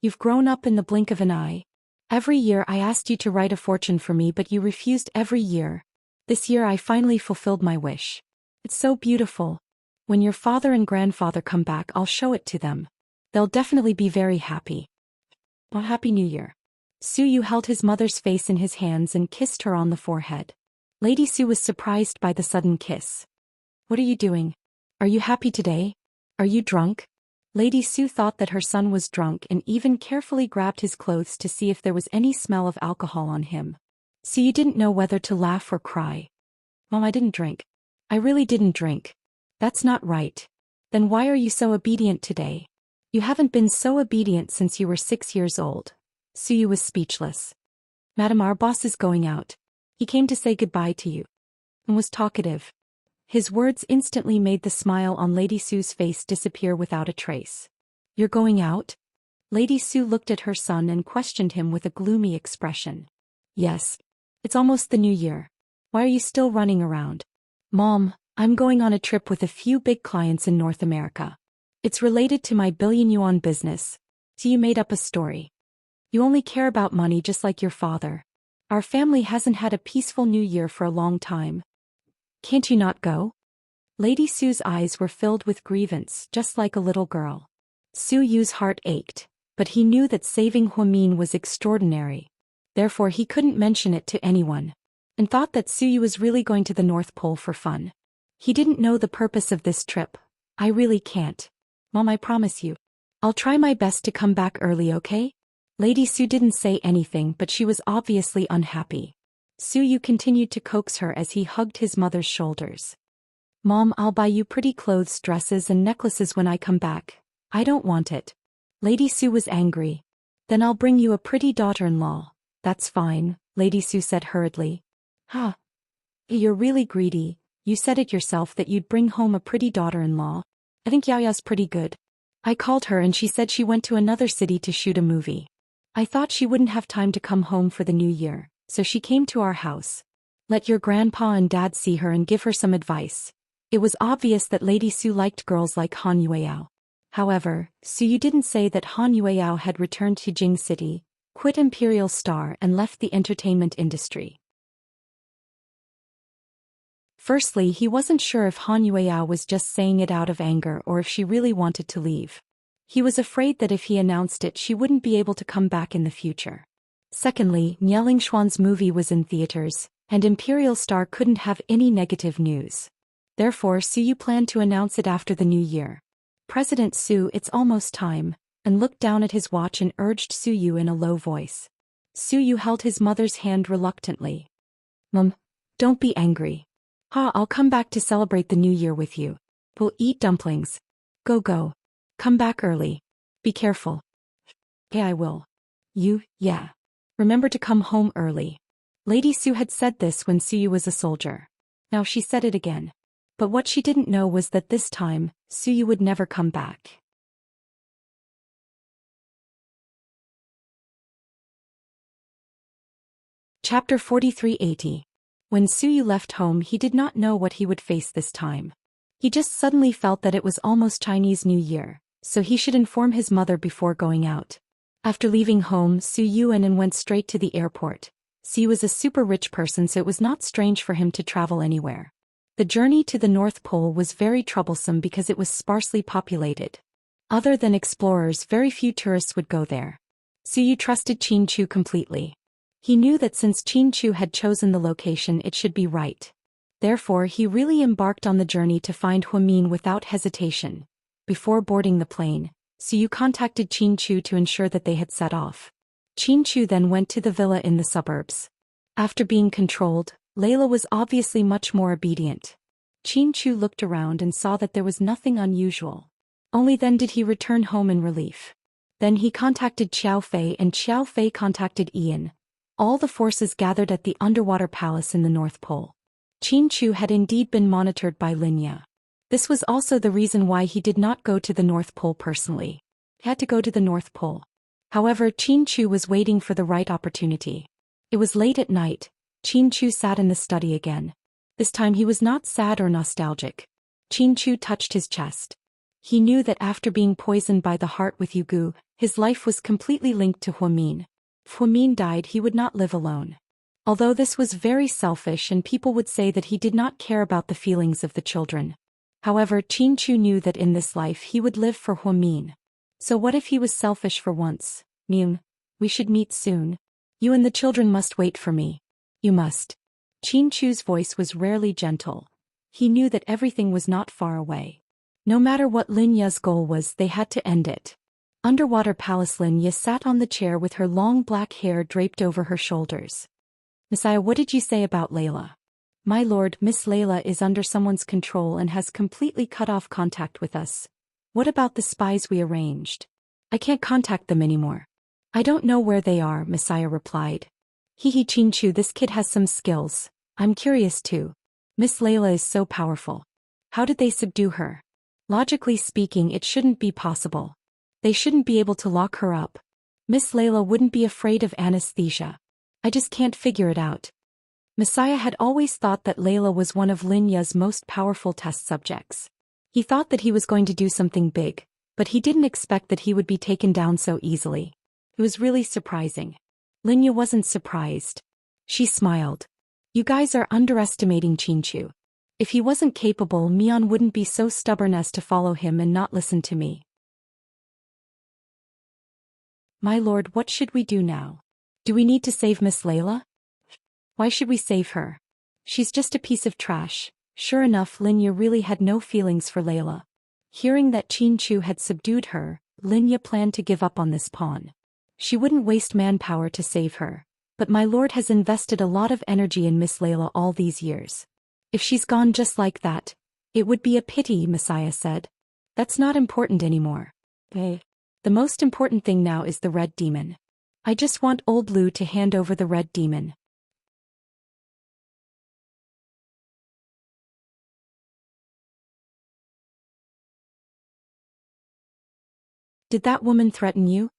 You've grown up in the blink of an eye. Every year I asked you to write a fortune for me, but you refused every year. This year I finally fulfilled my wish. It's so beautiful. When your father and grandfather come back, I'll show it to them. They'll definitely be very happy. Well, Happy New Year. Suyu held his mother's face in his hands and kissed her on the forehead. Lady Su was surprised by the sudden kiss. What are you doing? Are you happy today? Are you drunk? Lady Su thought that her son was drunk and even carefully grabbed his clothes to see if there was any smell of alcohol on him. Suyu didn't know whether to laugh or cry. Mom, I didn't drink. I really didn't drink. That's not right. Then why are you so obedient today? You haven't been so obedient since you were 6 years old. Suyu was speechless. Madam, our boss is going out. He came to say goodbye to you. And was talkative. His words instantly made the smile on Lady Su's face disappear without a trace. You're going out? Lady Su looked at her son and questioned him with a gloomy expression. Yes. It's almost the new year. Why are you still running around? Mom, I'm going on a trip with a few big clients in North America. It's related to my billion-yuan business. So you made up a story. You only care about money just like your father. Our family hasn't had a peaceful new year for a long time. Can't you not go? Lady Su's eyes were filled with grievance, just like a little girl. Suyu's heart ached, but he knew that saving Huamin was extraordinary. Therefore he couldn't mention it to anyone, and thought that Suyu was really going to the North Pole for fun. He didn't know the purpose of this trip. I really can't. Mom, I promise you. I'll try my best to come back early, okay? Lady Su didn't say anything, but she was obviously unhappy. Suyu continued to coax her as he hugged his mother's shoulders. Mom, I'll buy you pretty clothes, dresses and necklaces when I come back. I don't want it. Lady Su was angry. Then I'll bring you a pretty daughter-in-law. That's fine, Lady Su said hurriedly. Huh. You're really greedy. You said it yourself that you'd bring home a pretty daughter-in-law. I think Yaya's pretty good. I called her and she said she went to another city to shoot a movie. I thought she wouldn't have time to come home for the new year, so she came to our house. Let your grandpa and dad see her and give her some advice. It was obvious that Lady Su liked girls like Han Yueyao. However, Suyu didn't say that Han Yueyao had returned to Jing City, quit Imperial Star and left the entertainment industry. Firstly, he wasn't sure if Han Yueyao was just saying it out of anger or if she really wanted to leave. He was afraid that if he announced it she wouldn't be able to come back in the future. Secondly, Nialing Xuan's movie was in theaters, and Imperial Star couldn't have any negative news. Therefore Suyu planned to announce it after the new year. President Su, it's almost time, and looked down at his watch and urged Suyu in a low voice. Suyu held his mother's hand reluctantly. Mom, don't be angry. I'll come back to celebrate the new year with you. We'll eat dumplings. Go. Come back early. Be careful. Yeah, I will. Yeah. Remember to come home early. Lady Su had said this when Suyu was a soldier. Now she said it again. But what she didn't know was that this time, Suyu would never come back. Chapter 4380. When Suyu left home he did not know what he would face this time. He just suddenly felt that it was almost Chinese New Year, so he should inform his mother before going out. After leaving home, Suyu and went straight to the airport. Suyu was a super rich person, so it was not strange for him to travel anywhere. The journey to the North Pole was very troublesome because it was sparsely populated. Other than explorers, very few tourists would go there. Suyu trusted Qin Chu completely. He knew that since Qin Chu had chosen the location it should be right. Therefore he really embarked on the journey to find Huamin without hesitation. Before boarding the plane, Suyu contacted Qin Chu to ensure that they had set off. Qin Chu then went to the villa in the suburbs. After being controlled, Layla was obviously much more obedient. Qin Chu looked around and saw that there was nothing unusual. Only then did he return home in relief. Then he contacted Xiao Fei and Xiao Fei contacted Ian. All the forces gathered at the underwater palace in the North Pole. Qin Chu had indeed been monitored by Linya. This was also the reason why he did not go to the North Pole personally. He had to go to the North Pole. However, Qin Chu was waiting for the right opportunity. It was late at night. Qin Chu sat in the study again. This time he was not sad or nostalgic. Qin Chu touched his chest. He knew that after being poisoned by the heart with Yugu, his life was completely linked to Huamin. If Huamin died he would not live alone. Although this was very selfish and people would say that he did not care about the feelings of the children. However, Qin Chu knew that in this life he would live for Huamin. So what if he was selfish for once? Myung, we should meet soon. You and the children must wait for me. You must. Chin Chu's voice was rarely gentle. He knew that everything was not far away. No matter what Lin Ye's goal was, they had to end it. Underwater Palace. Lin Ye sat on the chair with her long black hair draped over her shoulders. Messiah, what did you say about Layla? My lord, Miss Layla is under someone's control and has completely cut off contact with us. What about the spies we arranged? I can't contact them anymore. I don't know where they are, Messiah replied. Hee Chin Chu, this kid has some skills. I'm curious too. Miss Layla is so powerful. How did they subdue her? Logically speaking, it shouldn't be possible. They shouldn't be able to lock her up. Miss Layla wouldn't be afraid of anesthesia. I just can't figure it out. Messiah had always thought that Layla was one of Lin Ye's most powerful test subjects. He thought that he was going to do something big, but he didn't expect that he would be taken down so easily. It was really surprising. Lin Ye wasn't surprised. She smiled. You guys are underestimating Chin Chu. If he wasn't capable, Mion wouldn't be so stubborn as to follow him and not listen to me. My lord, what should we do now? Do we need to save Miss Layla? Why should we save her? She's just a piece of trash. Sure enough, Lin Ye really had no feelings for Layla. Hearing that Chin Chu had subdued her, Lin Ye planned to give up on this pawn. She wouldn't waste manpower to save her. But my lord has invested a lot of energy in Miss Layla all these years. If she's gone just like that, it would be a pity, Messiah said. That's not important anymore. The most important thing now is the Red Demon. I just want Old Blue to hand over the Red Demon. Did that woman threaten you?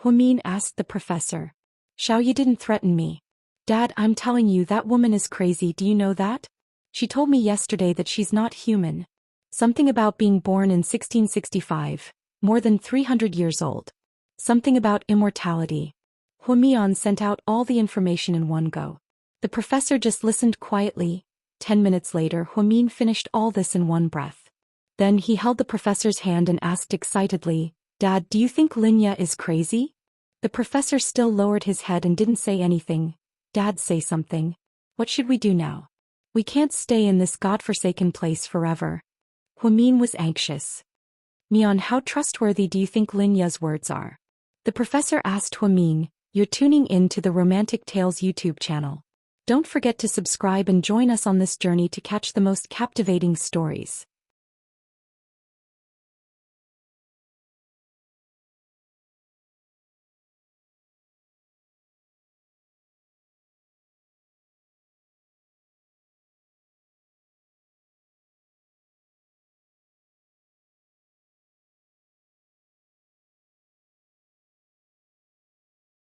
Huamin asked the professor. Xiaoyi didn't threaten me. Dad, I'm telling you, that woman is crazy, do you know that? She told me yesterday that she's not human. Something about being born in 1665, more than 300 years old. Something about immortality. Huamian sent out all the information in one go. The professor just listened quietly. 10 minutes later, Huamin finished all this in one breath. Then he held the professor's hand and asked excitedly, Dad, do you think Lin Ye is crazy? The professor still lowered his head and didn't say anything. Dad, say something. What should we do now? We can't stay in this godforsaken place forever. Huamin was anxious. Mion, how trustworthy do you think Lin Ye's words are? The professor asked Huamin. You're tuning in to the Romantic Tales YouTube channel. Don't forget to subscribe and join us on this journey to catch the most captivating stories.